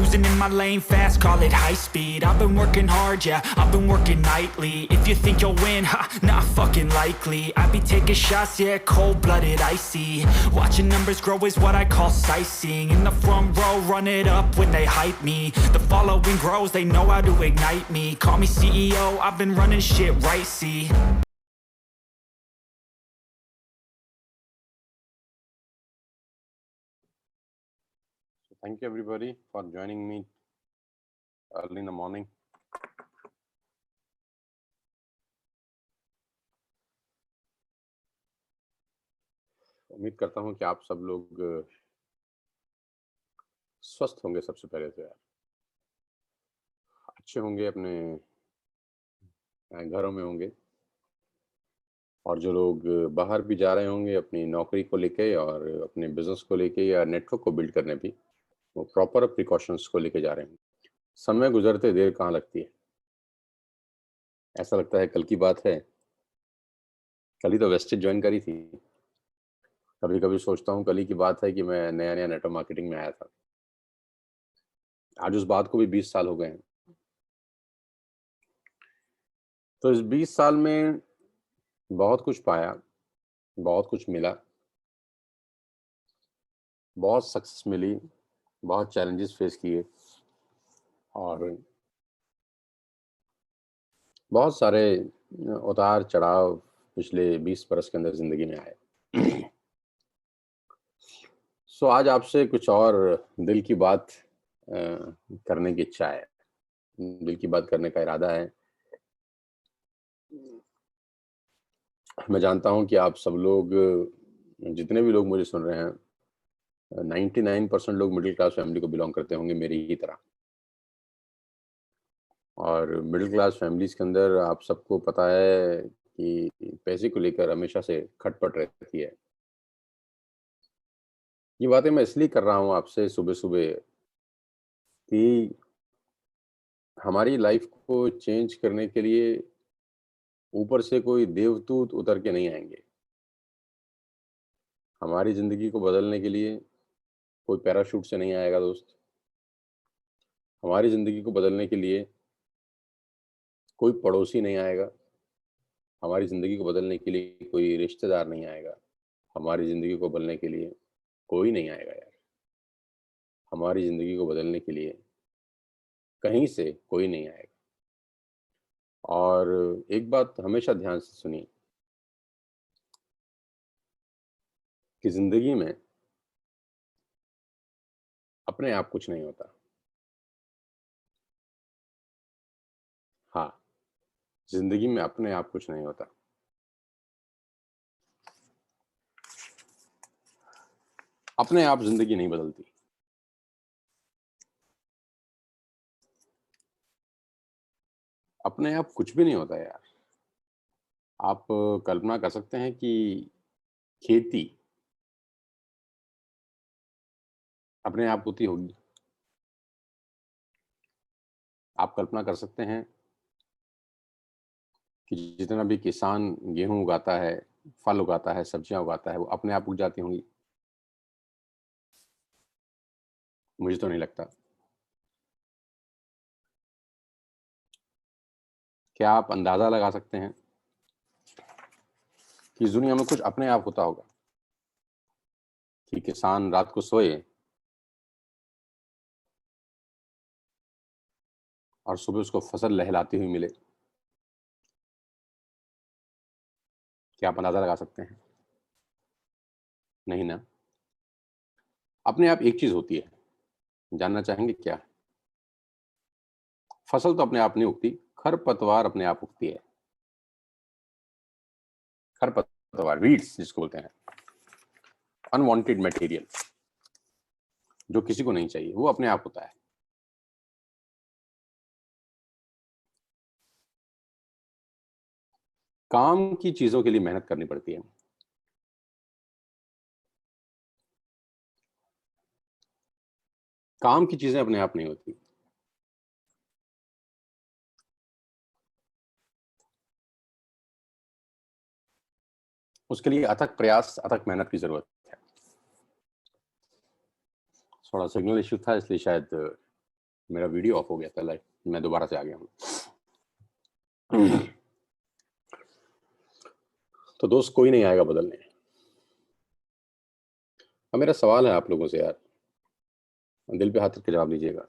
cruising in my lane fast, call it high speed. I've been working hard, yeah, I've been working nightly. If you think you'll win, ha, not fucking likely. I be taking shots, yeah, cold-blooded, icy. Watching numbers grow is what I call sightseeing. In the front row, run it up when they hype me. The following grows, they know how to ignite me. Call me CEO, I've been running shit right, see. Thank you everybody for joining me early in the morning. उम्मीद करता हूं कि आप सब लोग स्वस्थ होंगे। सबसे पहले तो यार अच्छे होंगे, अपने घरों में होंगे, और जो लोग बाहर भी जा रहे होंगे अपनी नौकरी को लेके और अपने बिजनेस को लेके या नेटवर्क को बिल्ड करने भी, वो प्रॉपर प्रिकॉशंस को लेके जा रहे हैं। समय गुजरते देर कहाँ लगती है, ऐसा लगता है कल की बात है। कल ही तो वेस्टेज ज्वाइन करी थी। कभी कभी सोचता हूँ कल ही की बात है कि मैं नया नया नेटवर्क मार्केटिंग में आया था। आज उस बात को भी 20 साल हो गए हैं। तो इस 20 साल में बहुत कुछ पाया, बहुत कुछ मिला, बहुत सक्सेस मिली, बहुत चैलेंजेस फेस किए, और बहुत सारे उतार चढ़ाव पिछले 20 बरस के अंदर जिंदगी में आए। सो आज आपसे कुछ और दिल की बात करने की इच्छा है, दिल की बात करने का इरादा है। मैं जानता हूं कि आप सब लोग, जितने भी लोग मुझे सुन रहे हैं, 99% लोग मिडिल क्लास फैमिली को बिलोंग करते होंगे मेरी ही तरह। और मिडिल क्लास फैमिलीज के अंदर आप सबको पता है कि पैसे को लेकर हमेशा से खटपट रहती है। ये बातें मैं इसलिए कर रहा हूँ आपसे सुबह सुबह कि हमारी लाइफ को चेंज करने के लिए ऊपर से कोई देवदूत उतर के नहीं आएंगे। हमारी जिंदगी को बदलने के लिए कोई पैराशूट से नहीं आएगा दोस्त। हमारी जिंदगी को बदलने के लिए कोई पड़ोसी नहीं आएगा। हमारी जिंदगी को बदलने के लिए कोई रिश्तेदार नहीं आएगा। हमारी जिंदगी को बदलने के लिए कोई नहीं आएगा यार। हमारी जिंदगी को बदलने के लिए कहीं से कोई नहीं आएगा। और एक बात हमेशा ध्यान से सुनिए कि जिंदगी में अपने आप कुछ नहीं होता। हाँ, जिंदगी में अपने आप कुछ नहीं होता। अपने आप जिंदगी नहीं बदलती। अपने आप कुछ भी नहीं होता यार। आप कल्पना कर सकते हैं कि खेती अपने आप होती होगी। आप कल्पना कर सकते हैं कि जितना भी किसान गेहूं उगाता है, फल उगाता है, सब्जियां उगाता है, वो अपने आप उग जाती होंगी? मुझे तो नहीं लगता। क्या आप अंदाजा लगा सकते हैं कि इस दुनिया में कुछ अपने आप होता होगा कि किसान रात को सोए और सुबह उसको फसल लहलाती हुई मिले? क्या आप अंदाजा लगा सकते हैं? नहीं ना। अपने आप एक चीज होती है, जानना चाहेंगे क्या? फसल तो अपने आप नहीं उगती, खरपतवार अपने आप उगती है। खरपतवार, वीड्स जिसको बोलते हैं, अनवांटेड मटेरियल जो किसी को नहीं चाहिए, वो अपने आप होता है। काम की चीजों के लिए मेहनत करनी पड़ती है। काम की चीजें अपने आप नहीं होती। उसके लिए अथक प्रयास, अथक मेहनत की जरूरत है। थोड़ा सिग्नल इश्यू था, इसलिए शायद मेरा वीडियो ऑफ हो गया था लाइव, मैं दोबारा से आ गया हूँ। तो दोस्त कोई नहीं आएगा बदलने। अब मेरा सवाल है आप लोगों से यार, दिल पे हाथ रख के जवाब दीजिएगा।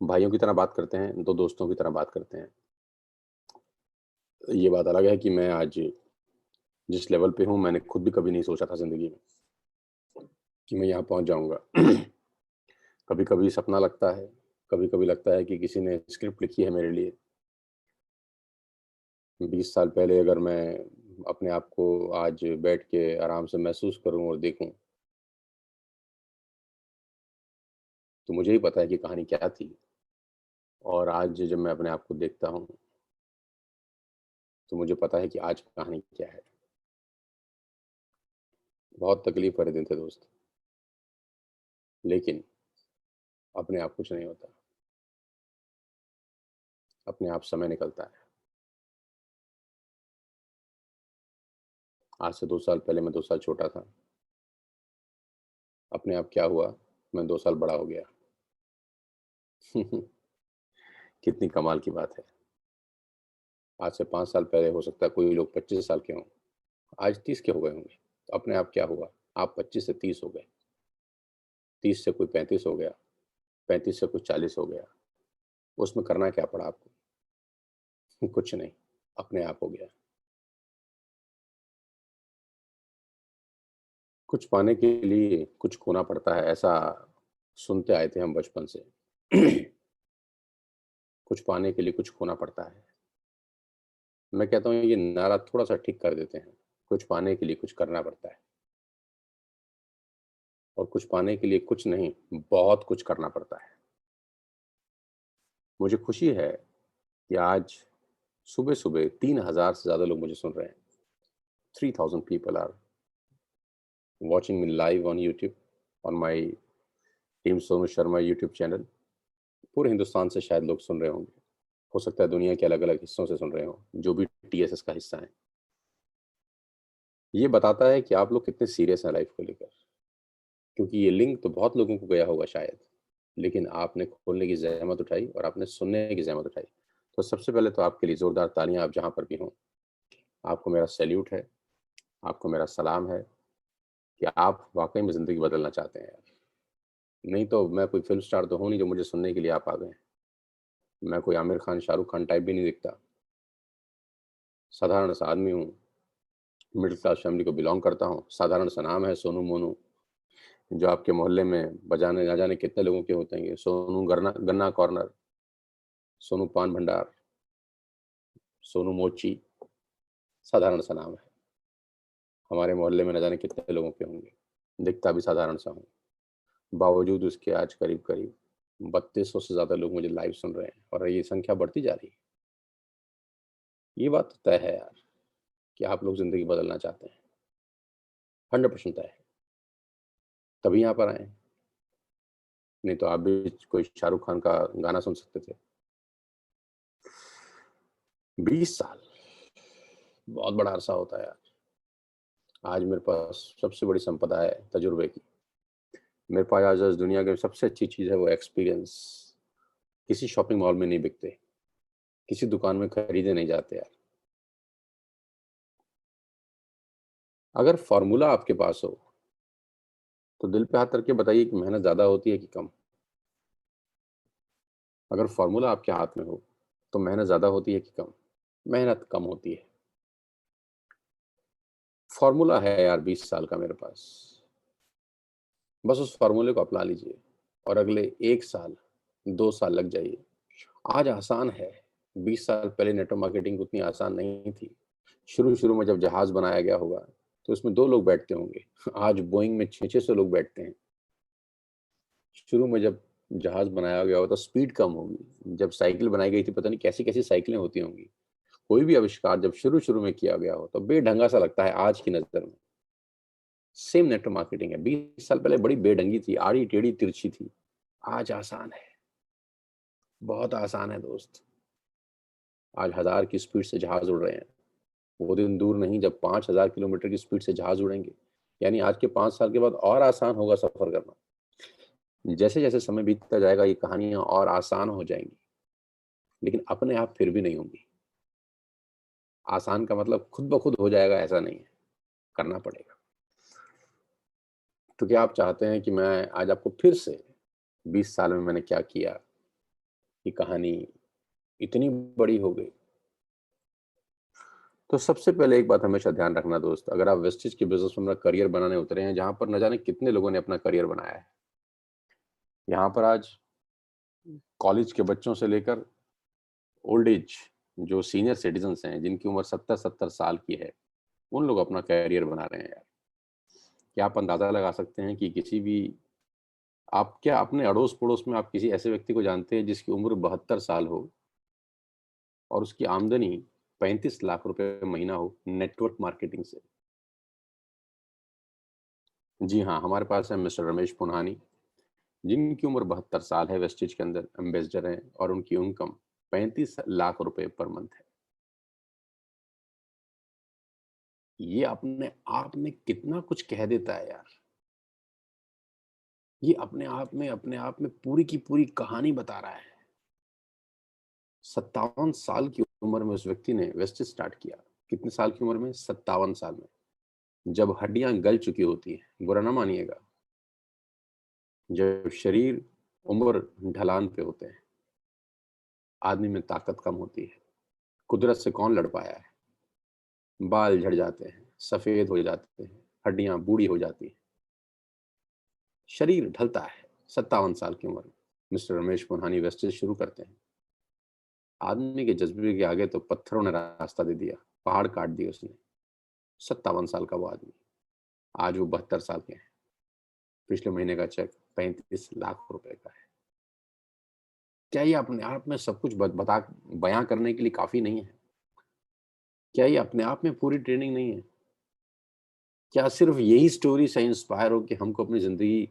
भाइयों की तरह बात करते हैं, दो दोस्तों की तरह बात करते हैं। ये बात अलग है कि मैं आज जिस लेवल पे हूँ, मैंने खुद भी कभी नहीं सोचा था जिंदगी में कि मैं यहाँ पहुँच जाऊँगा। कभी कभी सपना लगता है, कभी कभी लगता है कि किसी ने स्क्रिप्ट लिखी है मेरे लिए। 20 साल पहले अगर मैं अपने आप को आज बैठ के आराम से महसूस करूं और देखूं, तो मुझे ही पता है कि कहानी क्या थी। और आज जब मैं अपने आप को देखता हूं, तो मुझे पता है कि आज कहानी क्या है। बहुत तकलीफ भरे दिन थे दोस्त, लेकिन अपने आप कुछ नहीं होता, अपने आप समय निकलता है। आज से 2 साल पहले मैं 2 साल छोटा था, अपने आप क्या हुआ, मैं 2 साल बड़ा हो गया। कितनी कमाल की बात है। आज से 5 साल पहले हो सकता है कोई लोग 25 साल के हों, आज 30 के हो गए होंगे। तो अपने आप क्या हुआ, आप 25 से 30 हो गए, 30 से कोई 35 हो गया, 35 से कोई 40 हो गया। उसमें करना क्या पड़ा आपको? कुछ नहीं, अपने आप हो गया। कुछ पाने के लिए कुछ खोना पड़ता है, ऐसा सुनते आए थे हम बचपन से। कुछ पाने के लिए कुछ खोना पड़ता है। मैं कहता हूँ ये नारा थोड़ा सा ठीक कर देते हैं। कुछ पाने के लिए कुछ करना पड़ता है, और कुछ पाने के लिए कुछ नहीं, बहुत कुछ करना पड़ता है। मुझे खुशी है कि आज सुबह सुबह 3,000 से ज़्यादा लोग मुझे सुन रहे हैं। 3,000 people are watching me live on YouTube, on my team Sonu Sharma YouTube channel. पूरे हिंदुस्तान से शायद लोग सुन रहे होंगे, हो सकता है दुनिया के अलग अलग हिस्सों से सुन रहे हो, जो भी TSS का हिस्सा है। ये बताता है कि आप लोग कितने सीरियस हैं लाइफ को लेकर, क्योंकि ये लिंक तो बहुत लोगों को गया होगा शायद, लेकिन आपने खोलने की जहमत उठाई और आपने सुनने की जहमत उठाई। तो सबसे पहले तो आपके लिए ज़ोरदार तालियां, आप जहाँ पर भी हों। आपको मेरा सैल्यूट है, आपको मेरा सलाम है कि आप वाकई में ज़िंदगी बदलना चाहते हैं यार। नहीं तो मैं कोई फिल्म स्टार तो हूँ नहीं जो मुझे सुनने के लिए आप आ गए। मैं कोई आमिर खान, शाहरुख खान टाइप भी नहीं दिखता। साधारण सा आदमी हूँ, मिडिल क्लास फैमिली को बिलोंग करता हूँ। साधारण सा नाम है सोनू मोनू, जो आपके मोहल्ले में बजाने ना जाने कितने लोगों के होते हैं। सोनू गन्ना गन्ना कॉर्नर, सोनू पान भंडार, सोनू मोची, साधारण सा नाम है। हमारे मोहल्ले में न जाने कितने लोगों के होंगे। दिखता भी साधारण सा हूँ, बावजूद उसके आज करीब करीब 3200 से ज़्यादा लोग मुझे लाइव सुन रहे हैं, और ये संख्या बढ़ती जा रही है। ये बात तो तय है यार कि आप लोग ज़िंदगी बदलना चाहते हैं, 100% तय है, तभी यहाँ पर आए हैं। नहीं तो आप भी कोई शाहरुख खान का गाना सुन सकते थे। 20 साल बहुत बड़ा अरसा होता है यार। आज मेरे पास सबसे बड़ी संपदा है तजुर्बे की। मेरे पास आज इस दुनिया की सबसे अच्छी चीज़ है वो एक्सपीरियंस। किसी शॉपिंग मॉल में नहीं बिकते, किसी दुकान में खरीदे नहीं जाते यार। अगर फॉर्मूला आपके पास हो, तो दिल पे हाथ रख के बताइए कि मेहनत ज़्यादा होती है कि कम? अगर फॉर्मूला आपके हाथ में हो, तो मेहनत ज़्यादा होती है कि कम? मेहनत कम होती है। फॉर्मूला है यार 20 साल का मेरे पास। बस उस फॉर्मूले को अपना लीजिए और अगले 1 साल, 2 साल लग जाइए। आज आसान है, 20 साल पहले नेटवर्क मार्केटिंग उतनी आसान नहीं थी। शुरू-शुरू में जब जहाज़ बनाया गया होगा, तो उसमें 2 लोग बैठते होंगे। आज बोइंग में 600-600 लोग बैठते हैं। शुरू में जब जहाज़ बनाया गया होगा तो स्पीड कम होगी। जब साइकिल बनाई गई थी, पता नहीं कैसी-कैसी साइकिलें होती होंगी। कोई भी आविष्कार जब शुरू-शुरू में किया गया हो, तो बेढंगा सा लगता है आज की नज़र में। सेम नेटवर्क मार्केटिंग है। 20 साल पहले बड़ी बेढंगी थी, आड़ी-टेढ़ी, तिरछी थी। आज आसान है, बहुत आसान है दोस्त। आज 1000 की स्पीड से जहाज़ उड़ रहे हैं। वो दिन दूर नहीं जब 5000 किलोमीटर की स्पीड से जहाज़ उड़ेंगे। यानी आज के 5 साल के बाद और आसान होगा सफ़र करना। जैसे जैसे समय बीतता जाएगा ये कहानियां और आसान हो जाएंगी, लेकिन अपने आप फिर भी नहीं होंगी। आसान का मतलब खुद ब खुद हो जाएगा ऐसा नहीं है, करना पड़ेगा। तो क्या आप चाहते हैं कि मैं आज आपको फिर से 20 साल में मैंने क्या किया, ये कहानी इतनी बड़ी हो गई? तो सबसे पहले एक बात हमेशा ध्यान रखना दोस्त, अगर आप वेस्टेज के बिजनेस में अपना करियर बनाने उतरे हैं, जहां पर न जाने कितने लोगों ने अपना करियर बनाया है, यहाँ पर आज कॉलेज के बच्चों से लेकर ओल्ड एज जो सीनियर सिटीजन्स हैं, जिनकी उम्र 70-70 साल की है, उन लोग अपना करियर बना रहे हैं यार। क्या आप अंदाजा लगा सकते हैं कि किसी भी, आप क्या अपने अड़ोस पड़ोस में आप किसी ऐसे व्यक्ति को जानते हैं जिसकी उम्र 72 साल हो और उसकी आमदनी 35 लाख रुपए महीना हो नेटवर्क मार्केटिंग से? जी हाँ, हमारे पास है मिस्टर रमेश पुन्हानी, जिनकी उम्र 72 साल है, वेस्टेज के अंदर एम्बेसडर हैं और उनकी इनकम 35 लाख रुपए पर मंथ है। ये अपने आप में कितना कुछ कह देता है यार। ये अपने आप में पूरी की पूरी कहानी बता रहा है। 57 साल की उम्र में उस व्यक्ति ने वेस्टेज स्टार्ट किया। कितने साल की उम्र में? 57 साल में, जब हड्डियां गल चुकी होती हैं, बुरा ना मानिएगा, जब शरीर उम्र ढलान पे होते हैं, आदमी में ताकत कम होती है। कुदरत से कौन लड़ पाया है? बाल झड़ जाते हैं, सफेद हो जाते हैं, हड्डियां बूढ़ी हो जाती हैं, शरीर ढलता है। 57 साल की उम्र में मिस्टर रमेश पुन्हानी वेस्टेज शुरू करते हैं। आदमी के जज्बे के आगे तो पत्थरों ने रास्ता दे दिया, पहाड़ काट दिए उसने। 57 साल का वो आदमी, आज वो 72 साल के हैं। पिछले महीने का चेक 35 लाख रुपए का है। क्या ये अपने आप में सब कुछ बता बयां करने के लिए काफी नहीं है? क्या ये अपने आप में पूरी ट्रेनिंग नहीं है? क्या सिर्फ यही स्टोरी से इंस्पायर हो कि हमको अपनी जिंदगी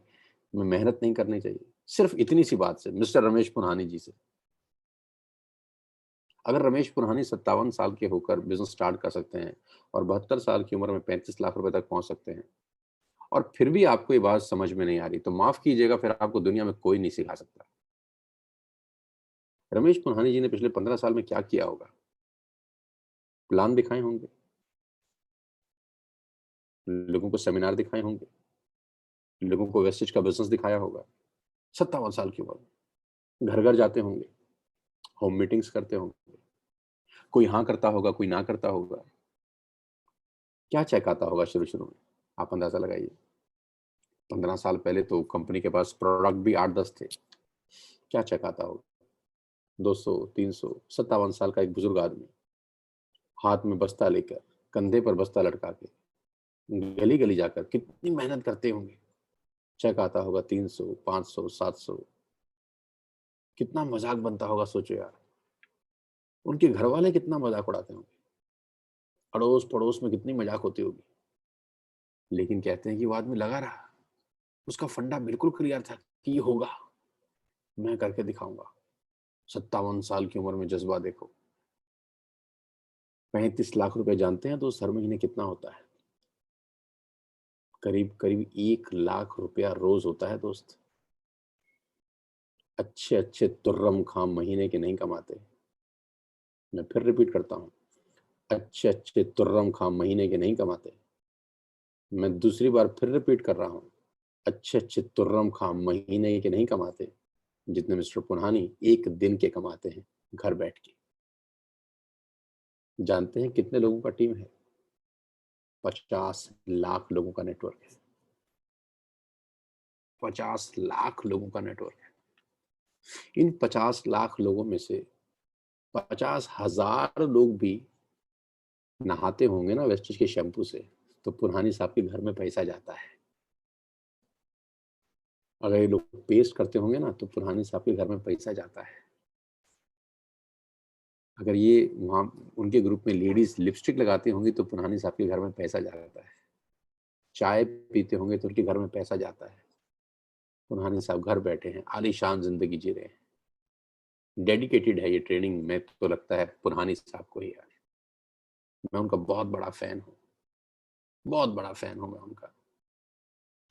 में मेहनत नहीं करनी चाहिए? सिर्फ इतनी सी बात से, मिस्टर रमेश पुन्हानी जी से। अगर रमेश पुन्हानी 57 साल के होकर बिजनेस स्टार्ट कर सकते हैं और 72 साल की उम्र में 35 लाख रुपए तक पहुंच सकते हैं, और फिर भी आपको ये बात समझ में नहीं आ रही, तो माफ कीजिएगा, फिर आपको दुनिया में कोई नहीं सिखा सकता। रमेश पुन्हानी जी ने पिछले 15 साल में क्या किया होगा? प्लान दिखाए होंगे, लोगों को सेमिनार दिखाए होंगे, लोगों को वेस्टेज का बिजनेस दिखाया होगा। 57 साल की उम्र में घर घर जाते होंगे, होम मीटिंग्स करते होंगे, कोई हाँ करता होगा, कोई ना करता होगा। क्या चेक आता होगा शुरू शुरू में? आप अंदाजा लगाइए। 15 साल पहले तो कंपनी के पास प्रोडक्ट भी 8-10 थे। क्या चेक आता होगा? 200, 300, 57 साल का एक बुजुर्ग आदमी, हाथ में बस्ता लेकर, कंधे पर बस्ता लटका के, गली गली जाकर कितनी मेहनत करते होंगे। चेक आता होगा 300, 500, 700। कितना मजाक बनता होगा, सोचो यार। उनके घर वाले कितना मजाक उड़ाते होंगे, अड़ोस पड़ोस में कितनी मजाक होती होगी। लेकिन कहते हैं कि वो आदमी लगा रहा, उसका फंडा बिल्कुल क्लियर था कि ये होगा, मैं करके दिखाऊंगा। 57 साल की उम्र में जज्बा देखो। 35 लाख रुपए जानते हैं दोस्त हर महीने कितना होता है? करीब करीब 1 लाख रुपया रोज होता है दोस्त। अच्छे अच्छे तुर्रम खाम महीने के नहीं कमाते। मैं फिर रिपीट करता हूँ, अच्छे अच्छे तुर्रम खाम महीने के नहीं कमाते। मैं दूसरी बार फिर रिपीट कर रहा हूँ, अच्छे अच्छे तुर्रम खाम महीने के नहीं कमाते, जितने मिस्टर पुन्हानी एक दिन के कमाते हैं घर बैठ के। जानते हैं कितने लोगों का टीम है? 50 लाख लोगों का नेटवर्क है। 50 लाख लोगों का नेटवर्क है। इन 50 लाख लोगों में से 50,000 लोग भी नहाते होंगे ना वेस्टेज के शैम्पू से, तो पुरहानी साहब के घर में पैसा जाता है। अगर ये लोग पेस्ट करते होंगे ना, तो पुरहानी साहब के घर में पैसा जाता है। अगर ये वहाँ उनके ग्रुप में लेडीज लिपस्टिक लगाती होंगी, तो पुरहानी साहब के घर में पैसा जाता है। चाय पीते होंगे तो उनके घर में पैसा जाता है। पुरहानी साहब घर बैठे हैं, आलीशान जिंदगी जी रहे हैं। डेडिकेटेड है ये ट्रेनिंग, में तो लगता है पुरहानी साहब को ही यार। मैं उनका बहुत बड़ा फैन हूँ, बहुत बड़ा फैन हूँ मैं उनका।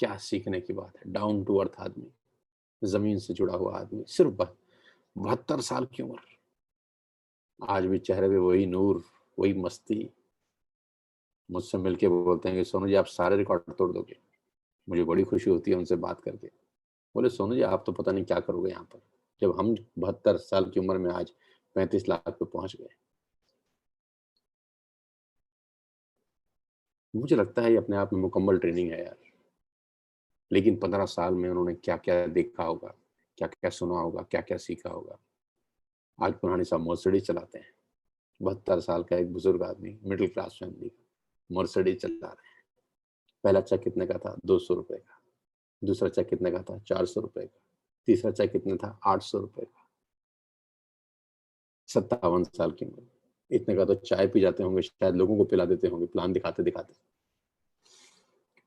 क्या सीखने की बात है, डाउन टू अर्थ आदमी। जमीन से जुड़ा हुआ आदमी, सिर्फ 72 साल की उम्र, आज भी चेहरे पे वही नूर, वही मस्ती। मुझसे मिलके बोलते हैं कि सोनू जी आप सारे रिकॉर्ड तोड़ दोगे। मुझे बड़ी खुशी होती है उनसे बात करके। बोले सोनू जी आप तो पता नहीं क्या करोगे यहाँ पर, जब हम 72 साल की उम्र में आज 35 लाख पे पहुंच गए। मुझे लगता है ये अपने आप में मुकम्मल ट्रेनिंग है यार। लेकिन 15 साल में उन्होंने क्या क्या देखा होगा, क्या क्या सुना होगा, क्या क्या सीखा होगा। आज पुरानी साहब मर्सिडीज चलाते हैं। 72 साल का एक बुजुर्ग आदमी, मिडिल क्लास फैमिली का, मर्सिडीज चला रहे हैं। पहला चेक कितने का था? 200 रुपए का। दूसरा चेक कितने का था? 400 रुपए का। तीसरा चेक कितने था? 800 रुपए का। 57 साल की उम्र। इतने का तो चाय पी जाते होंगे, शायद लोगों को पिला देते होंगे प्लान दिखाते दिखाते।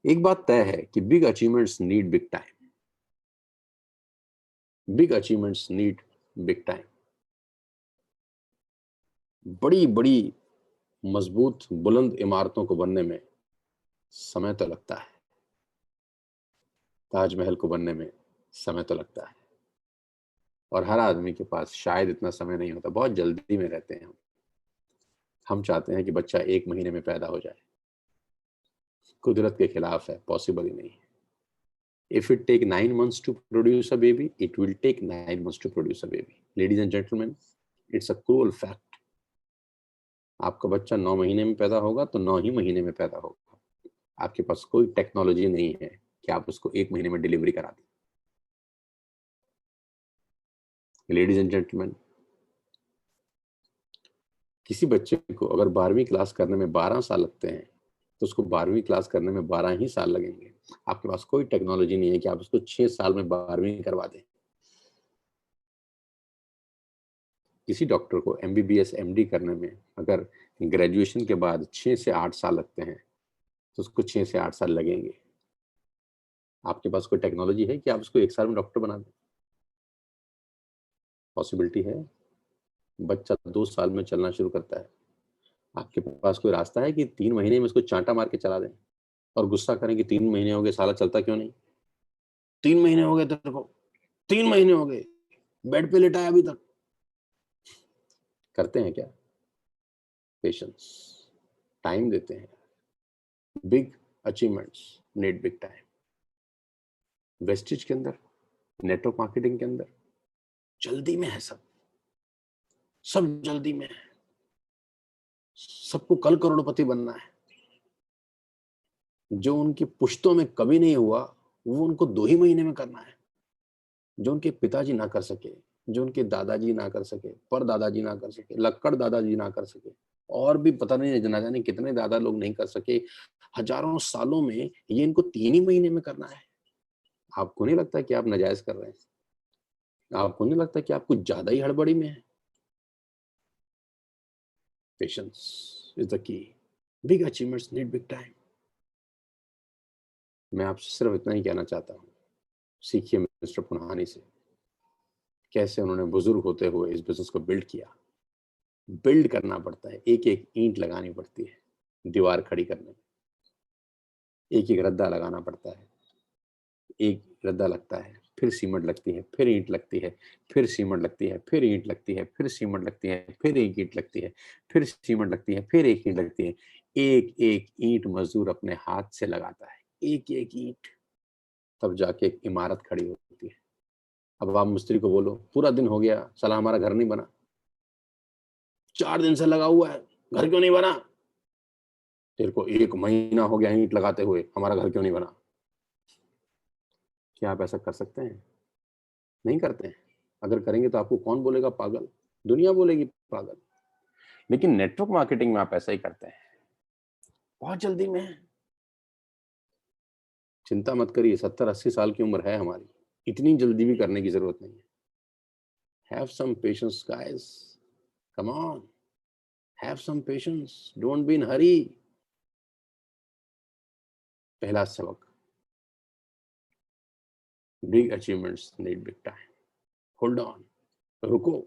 एक बात तय है कि big achievements need big time. Big achievements need big time. बड़ी बड़ी मजबूत बुलंद इमारतों को बनने में समय तो लगता है। ताजमहल को बनने में समय तो लगता है। और हर आदमी के पास शायद इतना समय नहीं होता, बहुत जल्दी में रहते हैं हम चाहते हैं कि बच्चा 1 महीने में पैदा हो जाए। कुदरत के खिलाफ है, पॉसिबल ही नहीं है। If it take 9 months to produce a baby, it will take 9 months to produce a baby. Ladies and gentlemen, it's a cruel fact. आपका बच्चा 9 महीने में पैदा होगा तो 9 ही महीने में पैदा होगा। आपके पास कोई टेक्नोलॉजी नहीं है कि आप उसको 1 महीने में डिलीवरी करा दें। लेडीज एंड जेंटलमैन, किसी बच्चे को अगर 12वीं क्लास करने में 12 साल लगते हैं तो उसको 12वीं क्लास करने में 12 ही साल लगेंगे। आपके पास कोई टेक्नोलॉजी नहीं है कि आप उसको 6 साल में 12वीं करवा दें। किसी डॉक्टर को MBBS MD करने में अगर ग्रेजुएशन के बाद 6 से 8 साल लगते हैं तो उसको 6 से 8 साल लगेंगे। आपके पास कोई टेक्नोलॉजी है कि आप उसको 1 साल में डॉक्टर बना दें? पॉसिबिलिटी है? बच्चा 2 साल में चलना शुरू करता है। आपके पास कोई रास्ता है कि 3 महीने में उसको चांटा मार के चला दें और गुस्सा करें कि 3 महीने हो गए साला चलता क्यों नहीं? 3 महीने हो गए तेरे को, 3 महीने हो गए, बेड पे लेटा है अभी तक। करते हैं क्या? पेशेंस, टाइम देते हैं। Big achievements need big time. Wastage के अंदर, नेटवर्क मार्केटिंग के अंदर जल्दी में है सब, सब जल्दी में है। सबको कल करोड़पति बनना है। जो उनकी पुश्तों में कभी नहीं हुआ वो उनको 2 ही महीने में करना है। जो उनके पिताजी ना कर सके, जो उनके दादाजी ना कर सके, पर दादाजी ना कर सके, लक्कड़ दादाजी ना कर सके, और भी पता नहीं ना जाने कितने दादा लोग नहीं कर सके, हजारों सालों में, ये इनको 3 ही महीने में करना है। आपको नहीं लगता कि आप नाजायज कर रहे हैं? आपको नहीं लगता कि आप कुछ ज्यादा ही हड़बड़ी में है? Patience is the key. Big achievements need big time. मैं आपसे सिर्फ इतना ही कहना चाहता हूँ, सीखिए मिस्टर पुनहानी से, कैसे उन्होंने बुजुर्ग होते हुए इस बिजनेस को बिल्ड किया। बिल्ड करना पड़ता है, एक एक ईंट लगानी पड़ती है दीवार खड़ी करने में। एक एक रद्दा लगाना पड़ता है। एक रद्दा लगता है, फिर सीमेंट लगती है, फिर ईंट लगती है, फिर सीमेंट लगती है, फिर ईंट लगती है, फिर सीमेंट लगती है, फिर एक ईंट लगती है, फिर सीमेंट लगती है, फिर एक ईंट लगती है। एक एक ईंट मजदूर अपने हाथ से लगाता है, एक एक ईंट, तब जाके एक इमारत खड़ी होती है। अब आप मिस्त्री को बोलो पूरा दिन हो गया साला हमारा घर नहीं बना, 4 दिन से लगा हुआ है, घर क्यों नहीं बना? तेरे को 1 महीना हो गया ईंट लगाते हुए, हमारा घर क्यों नहीं बना? क्या आप ऐसा कर सकते हैं? नहीं करते हैं। अगर करेंगे तो आपको कौन बोलेगा पागल? दुनिया बोलेगी पागल। लेकिन नेटवर्क मार्केटिंग में आप ऐसा ही करते हैं, बहुत जल्दी में है। चिंता मत करिए, 70-80 साल की उम्र है हमारी, इतनी जल्दी भी करने की जरूरत नहीं है। Have some patience guys, come on, have some patience, don't be in hurry. पहला सबक, big achievements need big time. Hold on, रुको।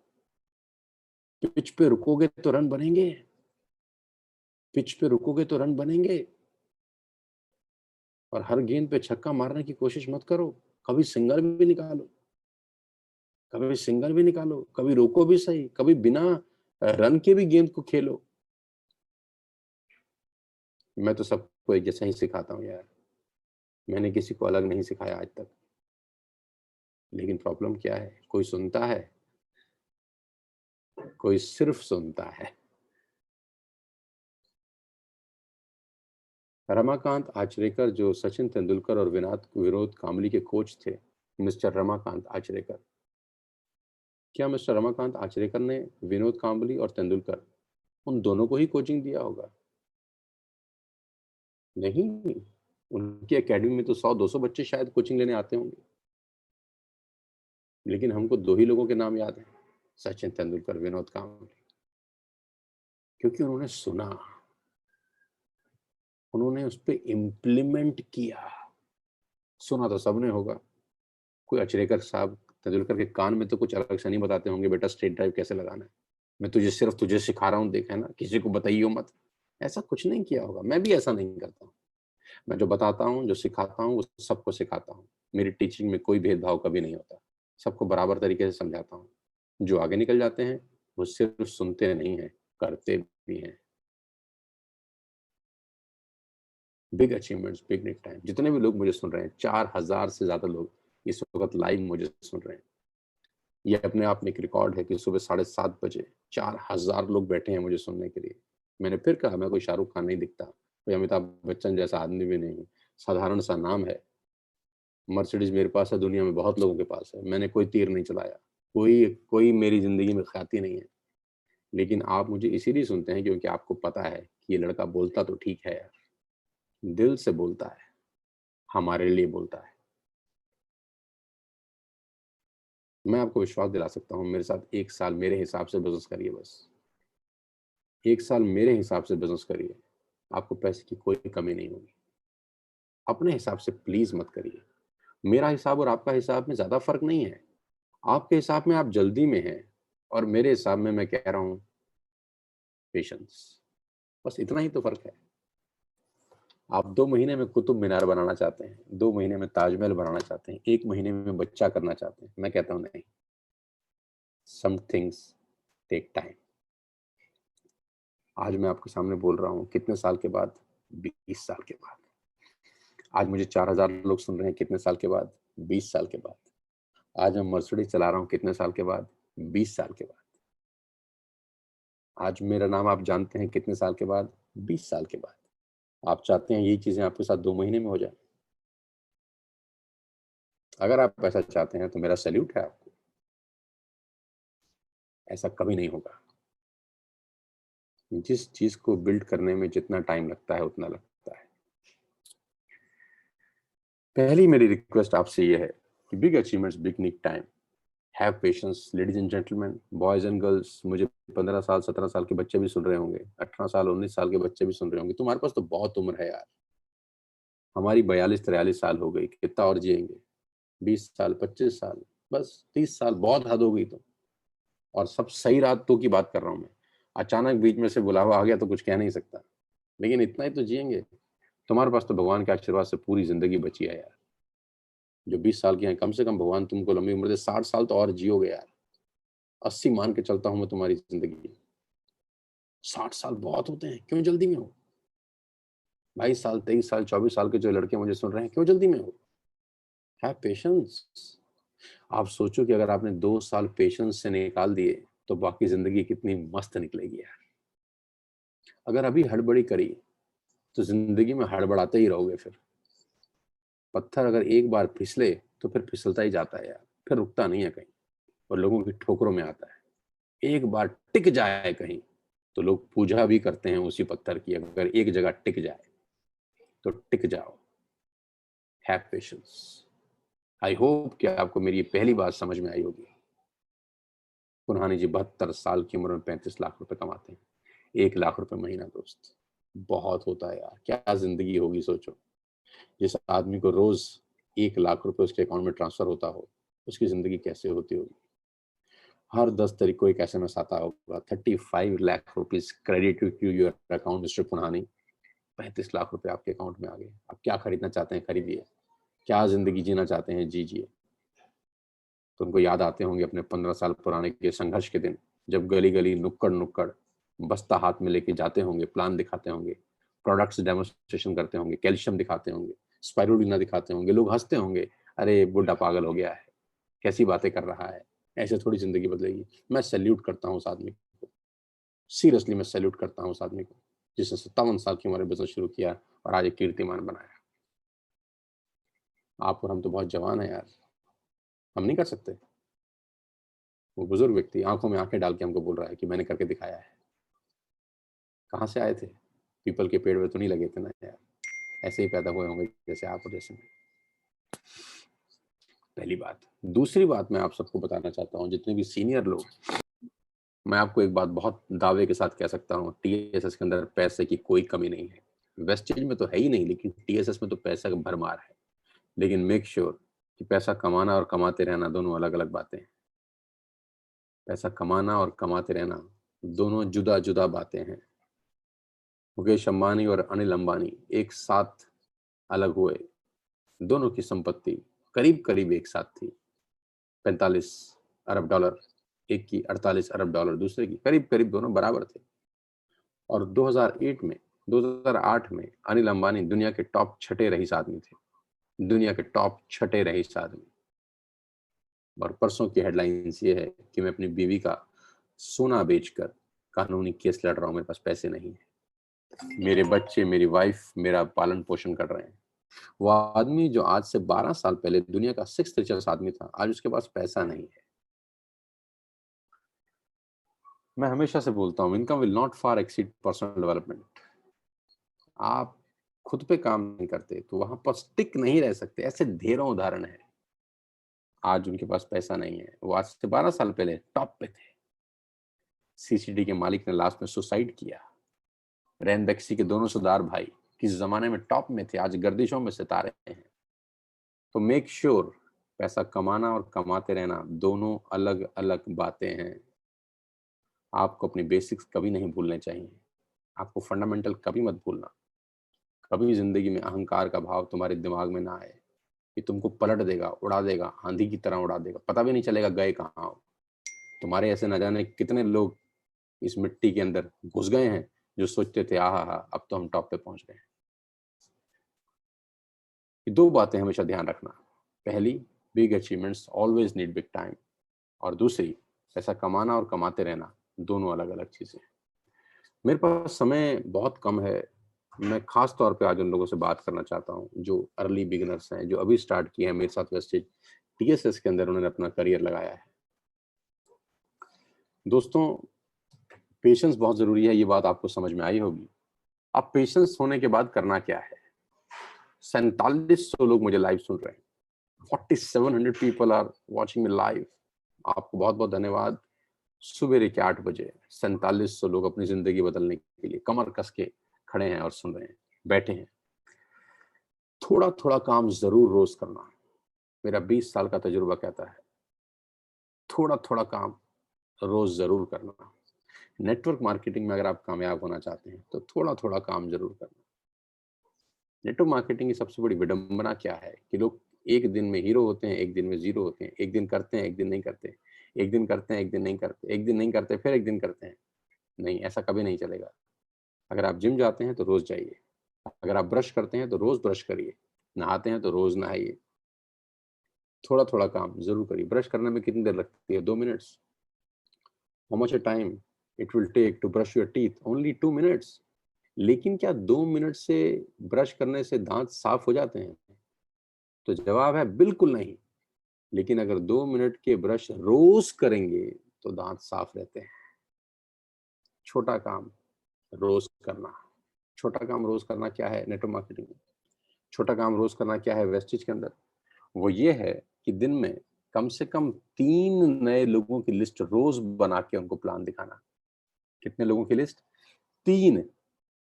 पिच पे रुकोगे तो रन बनेंगे, पिच पे रुकोगे तो रन बनेंगे। और हर गेंद पे छक्का मारने की कोशिश मत करो, कभी सिंगल भी निकालो। कभी सिंगल भी निकालो, कभी रोको भी सही, कभी बिना रन के भी गेंद को खेलो। मैं तो सबको एक जैसा ही सिखाता हूँ यार, मैंने किसी को अलग नहीं सिखाया आज तक। लेकिन प्रॉब्लम क्या है, कोई सुनता है? कोई सिर्फ सुनता है। रमाकांत आचरेकर जो सचिन तेंदुलकर और विनोद कांबली के कोच थे, मिस्टर रमाकांत आचरेकर, क्या मिस्टर रमाकांत आचरेकर ने विनोद कांबली और तेंदुलकर उन दोनों को ही कोचिंग दिया होगा? नहीं, उनकी एकेडमी में तो 100-200 बच्चे शायद कोचिंग लेने आते होंगे। लेकिन हमको 2 ही लोगों के नाम याद हैं, सचिन तेंदुलकर, विनोद कांबली, क्योंकि उन्होंने सुना, उन्होंने उस पे इम्प्लीमेंट किया। सुना तो सबने होगा, कोई अचरेकर साहब तेंदुलकर के कान में तो कुछ अलग से नहीं बताते होंगे, बेटा स्ट्रेट ड्राइव कैसे लगाना है, मैं सिर्फ तुझे सिखा रहा हूँ, देख है ना, किसी को बताइयो मत। ऐसा कुछ नहीं किया होगा, मैं भी ऐसा नहीं करता हूँ। मैं जो बताता हूँ, जो सिखाता हूँ, वो सबको सिखाता हूँ। मेरी टीचिंग में कोई भेदभाव कभी नहीं होता, सबको बराबर तरीके से समझाता हूँ। जो आगे निकल जाते हैं वो सिर्फ सुनते नहीं हैं, करते भी हैं। बिग अचीवमेंट्स, बिग निक टाइम। जितने भी लोग मुझे सुन रहे हैं, 4000 से ज्यादा लोग इस वक्त लाइव मुझे सुन रहे हैं। ये अपने आप में एक रिकॉर्ड है कि सुबह 7:30 बजे 4000 लोग बैठे हैं मुझे सुनने के लिए। मैंने फिर कहा, मैं कोई शाहरुख खान नहीं दिखता, कोई अमिताभ बच्चन जैसा आदमी भी नहीं हूँ, साधारण सा नाम है। मर्सिडीज मेरे पास है, दुनिया में बहुत लोगों के पास है। मैंने कोई तीर नहीं चलाया, कोई कोई मेरी जिंदगी में ख्याति नहीं है। लेकिन आप मुझे इसीलिए सुनते हैं क्योंकि आपको पता है कि ये लड़का बोलता तो ठीक है यार, दिल से बोलता है, हमारे लिए बोलता है। मैं आपको विश्वास दिला सकता हूँ, मेरे साथ 1 साल मेरे हिसाब से बिजनेस करिए, बस 1 साल मेरे हिसाब से बिजनेस करिए, आपको पैसे की कोई कमी नहीं होगी। अपने हिसाब से प्लीज मत करिए। मेरा हिसाब और आपका हिसाब में ज्यादा फर्क नहीं है। आपके हिसाब में आप जल्दी में हैं, और मेरे हिसाब में मैं कह रहा हूँ पेशेंस। बस इतना ही तो फर्क है। आप 2 महीने में कुतुब मीनार बनाना चाहते हैं, 2 महीने में ताजमहल बनाना चाहते हैं, 1 महीने में बच्चा करना चाहते हैं। मैं कहता हूँ नहीं, सम थिंग्स टेक टाइम। आज मैं आपके सामने बोल रहा हूँ, कितने साल के बाद? 20 साल के बाद। आज मुझे 4000 लोग सुन रहे हैं, कितने साल के बाद? 20 साल के बाद। आज मैं मर्सिडीज चला रहा हूँ, कितने साल के बाद? 20 साल के बाद। आज मेरा नाम आप जानते हैं, कितने साल के बाद? 20 साल के बाद। आप चाहते हैं यही चीजें आपके साथ 2 महीने में हो जाए? अगर आप ऐसा चाहते हैं तो मेरा सैल्यूट है आपको। ऐसा कभी नहीं होगा। जिस चीज को बिल्ड करने में जितना टाइम लगता है उतना लगता है। पहली मेरी रिक्वेस्ट आपसे ये है कि big achievements, big need time, have patience. Ladies and gentleman, boys and girls, मुझे 15 साल 17 साल के बच्चे भी सुन रहे होंगे, 18 साल 19 साल के बच्चे भी सुन रहे होंगे। तुम्हारे पास तो बहुत उम्र है यार। हमारी 42-43 साल हो गई, कितना और जिएंगे? 20 साल, 25 साल, बस 30 साल, बहुत हद हो गई तो। और सब सही रातों की बात कर रहा हूँ मैं। अचानक बीच में से बुलावा आ गया तो कुछ कह नहीं सकता, लेकिन इतना ही तो जिएंगे। तुम्हारे पास तो भगवान के आशीर्वाद से पूरी जिंदगी बची है यार। जो 20 साल की हैं, कम से कम भगवान तुमको लंबी उम्र दे, 60 साल तो और जियोगे यार। 80 मान के चलता हूं मैं तुम्हारी जिंदगी। 60 साल बहुत होते हैं, क्यों जल्दी में हो? 22 साल, 23 साल, 24 साल के जो लड़के मुझे सुन रहे हैं, क्यों जल्दी में हो? Have patience. आप सोचो कि अगर आपने 2 साल पेशेंस से निकाल दिए तो बाकी जिंदगी कितनी मस्त निकलेगी यार। अगर अभी हड़बड़ी करी तो जिंदगी में हड़बड़ाते ही रहोगे। फिर पत्थर अगर एक बार फिसले तो फिर फिसलता ही जाता है यार, फिर रुकता नहीं है कहीं, और लोगों की ठोकरों में आता है। एक बार टिक जाए कहीं तो लोग पूजा भी करते हैं उसी पत्थर की। अगर एक जगह टिक जाए तो टिक जाओ। Have patience. आई होप कि आपको मेरी ये पहली बात समझ में आई होगी। पुरहानी जी 72 साल की उम्र में 35 लाख रुपए कमाते हैं, 1 लाख रुपए महीना। दोस्त, बहुत होता है यार। क्या जिंदगी होगी सोचो। जिस आदमी को रोज 1 लाख रुपए उसके अकाउंट में ट्रांसफर होता हो, उसकी जिंदगी कैसे होती होगी। हर 10 तारीख को एक SMS आता होगा, 35 lakh rupees credit to your account mister Punani. 35 lakh रुपए आपके अकाउंट में आ गए। आप क्या खरीदना चाहते हैं खरीदिए, क्या जिंदगी जीना चाहते हैं जीजिए। तो उनको याद आते होंगे अपने 15 साल पुराने के संघर्ष के दिन, जब गली गली नुक्कड़ नुक्कड़ बस्ता हाथ में लेके जाते होंगे, प्लान दिखाते होंगे, प्रोडक्ट्स डेमोन्स्ट्रेशन करते होंगे, कैल्शियम दिखाते होंगे, स्पाइरुलिना दिखाते होंगे, लोग हंसते होंगे, अरे बुड्ढा पागल हो गया है, कैसी बातें कर रहा है, ऐसे थोड़ी जिंदगी बदलेगी। मैं सैल्यूट करता हूँ उस आदमी को, सीरियसली मैं सैल्यूट करता हूँ उस आदमी को, जिसने 57 साल की उम्र में बिजनेस शुरू किया और आज एक कीर्तिमान बनाया। आप और हम तो बहुत जवान है यार, हम नहीं कर सकते। वो बुजुर्ग व्यक्ति आंखों में आंखें डाल के हमको बोल रहा है कि मैंने करके दिखाया है। कहाँ से आए थे? पीपल के पेड़ में तो नहीं लगे थे ना यार, ऐसे ही पैदा हुए होंगे जैसे आप और जैसे मैं। पहली बात। दूसरी बात मैं आप सबको बताना चाहता हूँ, जितने भी सीनियर लोग, मैं आपको एक बात बहुत दावे के साथ कह सकता हूँ, टीएसएस के अंदर पैसे की कोई कमी नहीं है। वेस्टेज में तो है ही नहीं, लेकिन टीएसएस में तो पैसा का भरमार है। लेकिन मेक श्योर कि पैसा कमाना और कमाते रहना दोनों अलग अलग बातें हैं। पैसा कमाना और कमाते रहना दोनों जुदा जुदा बातें हैं। मुकेश अंबानी और अनिल अंबानी एक साथ अलग हुए, दोनों की संपत्ति करीब करीब एक साथ थी। 45 अरब डॉलर, एक की 48 अरब डॉलर, दूसरे की करीब करीब, दोनों बराबर थे। और 2008 में अनिल अंबानी दुनिया के टॉप छठे रईस आदमी थे, दुनिया के टॉप छठे रईस आदमी। और परसों की हेडलाइंस ये है कि मैं अपनी बीवी का सोना बेचकर कानूनी केस लड़ रहा हूं, मेरे पास पैसे नहीं है। मेरे बच्चे, मेरी वाइफ मेरा पालन पोषण कर रहे हैं। वो आदमी जो आज से 12 साल पहले दुनिया का 6th रिचेस्ट आदमी था, आज उसके पास पैसा नहीं है। मैं हमेशा से बोलता हूं, income will not far exceed personal development. आप खुद पे काम नहीं करते तो वहां पर स्टिक नहीं रह सकते। ऐसे ढेरों उदाहरण है। आज उनके पास पैसा नहीं है, वो आज से 12 साल पहले टॉप पे थे। सीसीडी के मालिक ने लास्ट में सुसाइड किया। रैन बैक्सी के दोनों सरदार भाई किस जमाने में टॉप में थे, आज गर्दिशों में सितारे हैं। तो मेक श्योर पैसा कमाना और कमाते रहना दोनों अलग अलग बातें हैं। आपको अपनी बेसिक्स कभी नहीं भूलने चाहिए। आपको फंडामेंटल कभी मत भूलना। कभी जिंदगी में अहंकार का भाव तुम्हारे दिमाग में ना आए कि तुमको पलट देगा, उड़ा देगा, आंधी की तरह उड़ा देगा, पता भी नहीं चलेगा गए कहाँ हो। तुम्हारे ऐसे न जाने कितने लोग इस मिट्टी के अंदर घुस गए हैं जो सोचते थे आहा हा अब तो हम टॉप पे पहुंच गए। ये दो बातें हमेशा ध्यान रखना। पहली, big achievements always need big time. और दूसरी, पैसा कमाना और कमाते रहना दोनों अलग अलग चीजें। मेरे पास समय बहुत कम है। मैं खास तौर पे आज उन लोगों से बात करना चाहता हूँ जो अर्ली बिगिनर्स हैं, जो अभी स्टार्ट किए हैं मेरे साथ वेस्टेज टीएसएस के अंदर उन्होंने अपना करियर लगाया है। दोस्तों, पेशेंस बहुत जरूरी है, ये बात आपको समझ में आई होगी। अब पेशेंस होने के बाद करना क्या है? 4700 लोग मुझे लाइव सुन रहे हैं। 4700 people are watching me live. आपको बहुत बहुत धन्यवाद। सुबह के 8 बजे 4700 लोग अपनी जिंदगी बदलने के लिए कमर कस के खड़े हैं और सुन रहे हैं, बैठे हैं। थोड़ा थोड़ा काम जरूर रोज करना। मेरा 20 साल का तजुर्बा कहता है थोड़ा थोड़ा काम रोज जरूर करना। नेटवर्क मार्केटिंग में अगर आप कामयाब होना चाहते हैं तो थोड़ा थोड़ा काम जरूर करना। नेटवर्क मार्केटिंग की सबसे बड़ी विडंबना क्या है कि लोग एक दिन में हीरो होते हैं, एक दिन में जीरो होते हैं। एक दिन करते हैं, एक दिन नहीं करते। एक दिन करते हैं, एक दिन नहीं करते। एक दिन नहीं करते, फिर एक दिन करते हैं। नहीं, ऐसा कभी नहीं चलेगा। अगर आप जिम जाते हैं तो रोज जाइए। अगर आप ब्रश करते हैं तो रोज ब्रश करिए। नहाते हैं तो रोज नहाइए। थोड़ा थोड़ा काम जरूर करिए। ब्रश करने में कितनी देर लगती है? 2 minutes. How much time it will take to brush your teeth? Only 2 minutes. लेकिन क्या 2 मिनट से ब्रश करने से दांत साफ हो जाते हैं? तो जवाब है बिल्कुल नहीं। लेकिन अगर 2 मिनट के ब्रश रोज करेंगे तो दांत साफ रहते हैं। छोटा काम रोज करना। छोटा काम रोज करना क्या है नेटवर्क मार्केटिंग में? छोटा काम रोज करना क्या है वेस्टेज के अंदर? वो ये है कि दिन में कम से कम 3 नए लोगों की लिस्ट रोज बना के उनको प्लान दिखाना। कितने लोगों की लिस्ट? 3।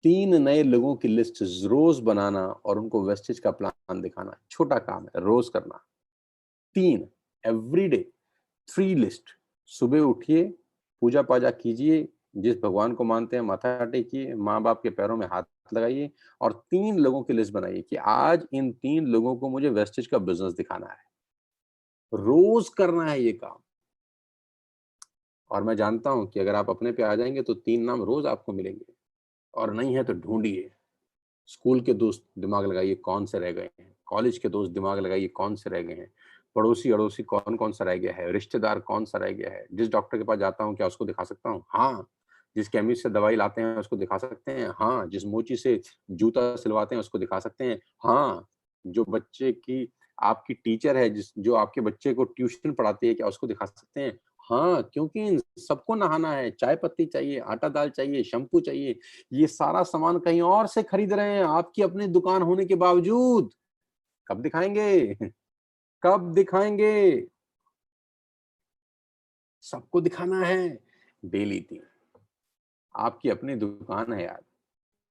3 नए लोगों की लिस्ट रोज बनाना और उनको वेस्टेज का प्लान दिखाना। छोटा काम है, रोज करना। 3 एवरीडे, 3 लिस्ट। सुबह उठिए, पूजा पाजा कीजिए, जिस भगवान को मानते हैं माथा टेकिए, माँ बाप के पैरों में हाथ लगाइए और 3 लोगों की लिस्ट बनाइए कि आज इन 3 लोगों को मुझे वेस्टेज का बिजनेस दिखाना है। रोज करना है ये काम। और मैं जानता हूं कि अगर आप अपने पे आ जाएंगे तो 3 नाम रोज आपको मिलेंगे, और नहीं है तो ढूंढिए। स्कूल के दोस्त दिमाग लगाइए कौन से रह गए हैं, कॉलेज के दोस्त दिमाग लगाइए कौन से रह गए हैं, पड़ोसी अड़ोसी कौन कौन सा रह गया है, रिश्तेदार कौन सा रह गया है। जिस डॉक्टर के पास जाता हूँ क्या उसको दिखा सकता हूँ? हाँ। जिस केमिस्ट से दवाई लाते हैं उसको दिखा सकते हैं? हाँ। जिस मोची से जूता सिलवाते हैं उसको दिखा सकते हैं? हाँ। जो बच्चे की आपकी टीचर है, जिस जो आपके बच्चे को ट्यूशन पढ़ाती है, क्या उसको दिखा सकते हैं? हाँ, क्योंकि इन सबको नहाना है, चाय पत्ती चाहिए, आटा दाल चाहिए, शैम्पू चाहिए, ये सारा सामान कहीं और से खरीद रहे हैं आपकी अपनी दुकान होने के बावजूद। कब दिखाएंगे? कब दिखाएंगे? सबको दिखाना है। डेली थी। आपकी अपनी दुकान है यार।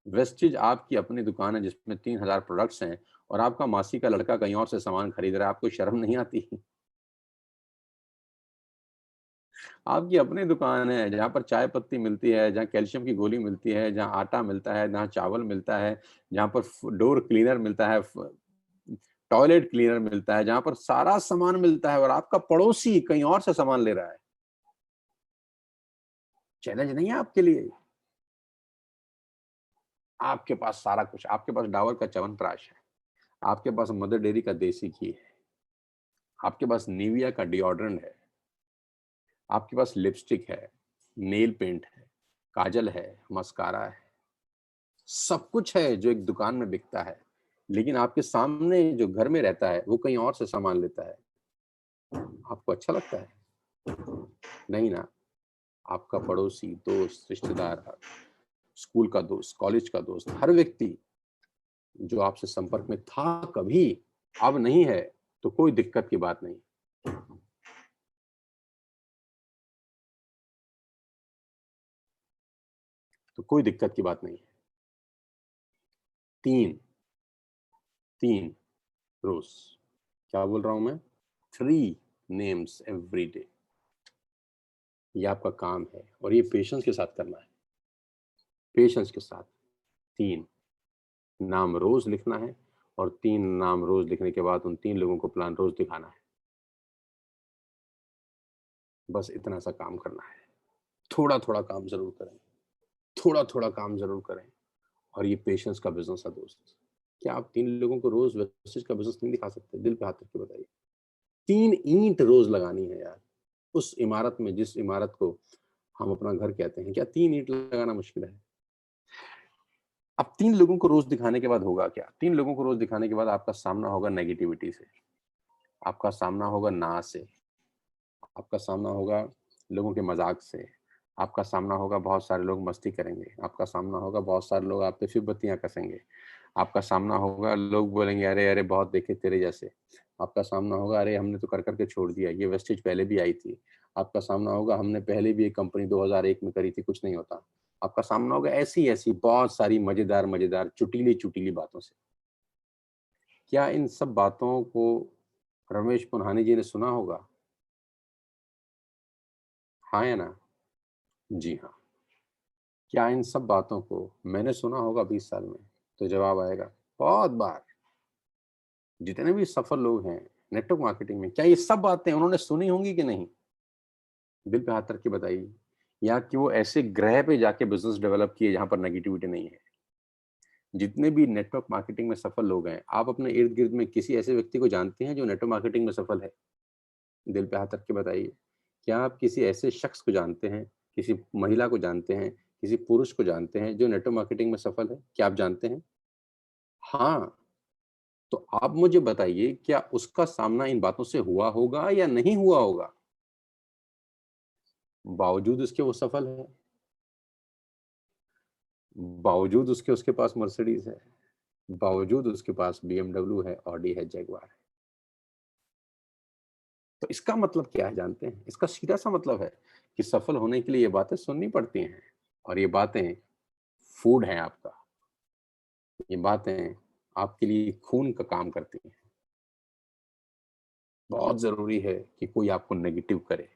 वेस्टिज आपकी अपनी दुकान है जिसमें 3000 प्रोडक्ट्स हैं, और आपका मासी का लड़का कहीं और से सामान खरीद रहा है, आपको शर्म नहीं आती? आपकी अपनी दुकान है जहाँ पर चाय पत्ती मिलती है, जहाँ कैल्शियम की गोली मिलती है, जहाँ आटा मिलता है, जहाँ चावल मिलता है, जहाँ पर डोर क्लीनर मिलता है, टॉयलेट क्लीनर मिलता है, जहाँ पर सारा सामान मिलता है, और आपका पड़ोसी कहीं और से सामान ले रहा है। चैलेंज नहीं है आपके लिए? आपके पास सारा कुछ, आपके पास डाबर का च्यवनप्राश है, आपके पास मदर डेयरी का देसी घी है, आपके पास निविया का डिओड्रेंट है, आपके पास लिपस्टिक है, नेल पेंट है, काजल है, मस्कारा है, सब कुछ है जो एक दुकान में बिकता है। लेकिन आपके सामने जो घर में रहता है वो कहीं और से सामान लेता है। आपको अच्छा लगता है? नहीं ना। आपका पड़ोसी, दोस्त, रिश्तेदार, स्कूल का दोस्त, कॉलेज का दोस्त, हर व्यक्ति जो आपसे संपर्क में था कभी, अब नहीं है, तो कोई दिक्कत की बात नहीं। तो कोई दिक्कत की बात नहीं है। 3 3 रोज। क्या बोल रहा हूं मैं? 3 नेम्स एवरी डे। ये आपका काम है, और ये पेशेंस के साथ करना है। पेशेंस के साथ 3 नाम रोज लिखना है, और 3 नाम रोज लिखने के बाद उन 3 लोगों को प्लान रोज दिखाना है। बस इतना सा काम करना है। थोड़ा थोड़ा काम जरूर करें, थोड़ा थोड़ा काम जरूर करें। और ये पेशेंस का बिजनेस है दोस्त। क्या आप 3 लोगों को रोज वेस्टेज का बिजनेस नहीं दिखा सकते? दिल पे हाथ रख के बताइए। 3 ईंट रोज लगानी है यार, उस इमारत में जिस इमारत को हम अपना घर कहते हैं। क्या 3 ईंट लगाना मुश्किल है? अब 3 लोगों को रोज दिखाने के बाद होगा क्या? 3 लोगों को रोज दिखाने के बाद आपका सामना होगा नेगेटिविटी से, आपका सामना होगा ना से, आपका सामना होगा लोगों के मजाक से, आपका सामना होगा बहुत सारे लोग मस्ती करेंगे, आपका सामना होगा बहुत सारे लोग आप पे फिर बत्तियां कसेंगे, आपका सामना होगा लोग बोलेंगे अरे अरे बहुत देखे तेरे जैसे, आपका सामना होगा अरे हमने तो कर करके छोड़ दिया, ये वेस्टेज पहले भी आई थी, आपका सामना होगा हमने पहले भी एक कंपनी 2001 में करी थी, कुछ नहीं होता। आपका सामना होगा ऐसी ऐसी बहुत सारी मजेदार मजेदार चुटीली चुटीली बातों से। क्या इन सब बातों को रमेश पुन्हानी जी ने सुना होगा? हाँ या ना? जी हाँ। क्या इन सब बातों को मैंने सुना होगा 20 साल में? तो जवाब आएगा बहुत बार। जितने भी सफल लोग हैं नेटवर्क मार्केटिंग में, क्या ये सब बातें उन्होंने सुनी होंगी कि नहीं? दिल पे हाथ रख के बताइए। या कि वो ऐसे ग्रह पे जाके बिजनेस डेवलप किए जहां पर नेगेटिविटी नहीं है? जितने भी नेटवर्क मार्केटिंग में सफल लोग हैं, आप अपने इर्द गिर्द में किसी ऐसे व्यक्ति को जानते हैं जो नेटवर्क मार्केटिंग में सफल है? दिल पे हाथ रख के बताइए। क्या आप किसी ऐसे शख्स को जानते हैं, किसी महिला को जानते हैं, किसी पुरुष को जानते हैं जो नेटवर्क मार्केटिंग में सफल है? क्या आप जानते हैं? हाँ। तो आप मुझे बताइए क्या उसका सामना इन बातों से हुआ होगा या नहीं हुआ होगा? बावजूद उसके वो सफल है, बावजूद उसके उसके पास मर्सिडीज है, बावजूद उसके पास बीएमडब्ल्यू है, ऑडी है, जगुआर है। तो इसका मतलब क्या है जानते हैं? इसका सीधा सा मतलब है कि सफल होने के लिए ये बातें सुननी पड़ती हैं, और ये बातें फूड है आपका। ये बातें आपके लिए खून का काम करती हैं। बहुत जरूरी है कि कोई आपको नेगेटिव करे,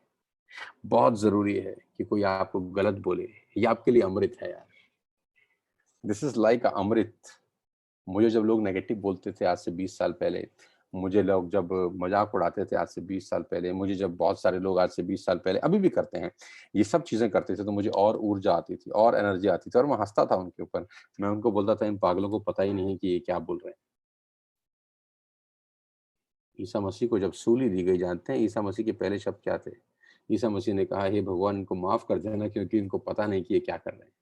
बहुत जरूरी है कि कोई आपको गलत बोले। ये आपके लिए अमृत है यार। दिस इज लाइक अमृत। मुझे जब लोग नेगेटिव बोलते थे आज से 20 साल पहले, मुझे लोग जब मज़ाक उड़ाते थे आज से 20 साल पहले, मुझे जब बहुत सारे लोग आज से 20 साल पहले अभी भी करते हैं, ये सब चीज़ें करते थे तो मुझे और ऊर्जा आती थी और एनर्जी आती थी और मैं हँसता था उनके ऊपर। मैं उनको बोलता था इन पागलों को पता ही नहीं है कि ये क्या बोल रहे हैं। ईसा मसीह को जब सूली दी गई, जानते हैं ईसा मसीह के पहले शब्द क्या थे? ईसा मसीह ने कहा, हे भगवान इनको माफ़ कर देना क्योंकि इनको पता नहीं कि ये क्या कर रहे हैं।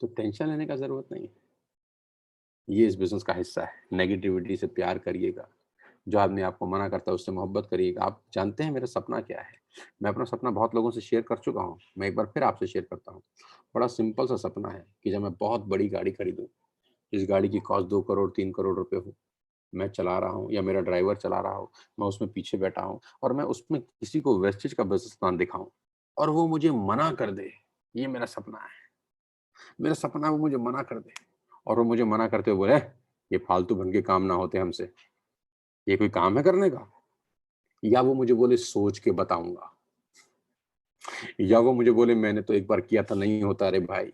तो टेंशन लेने का ज़रूरत नहीं है। ये इस बिज़नेस का हिस्सा है। नेगेटिविटी से प्यार करिएगा। जो आदमी आपको मना करता है उससे मोहब्बत करिएगा। आप जानते हैं मेरा सपना क्या है? मैं अपना सपना बहुत लोगों से शेयर कर चुका हूँ। मैं एक बार फिर आपसे शेयर करता हूँ। बड़ा सिंपल सा सपना है कि जब मैं बहुत बड़ी गाड़ी खरीदूँ, इस गाड़ी की कॉस्ट 2 करोड़ 3 करोड़ रुपए हो। मैं चला रहा हूँ या मेरा ड्राइवर चला रहा हो, मैं उसमें पीछे बैठा हूँ और मैं उसमें किसी को वेस्टेज का बिज़नेस प्लान दिखाऊँ और वो मुझे मना कर दे। ये मेरा सपना है। मेरा सपना है वो मुझे मना कर दे और वो मुझे मना करते हुए बोले, "ये फालतू ढंग के काम ना होते हमसे। ये कोई काम है करने का?" या वो मुझे बोले, "सोच के बताऊँगा।" या वो मुझे बोले, "मैंने तो एक बार किया था, नहीं होता रे भाई।"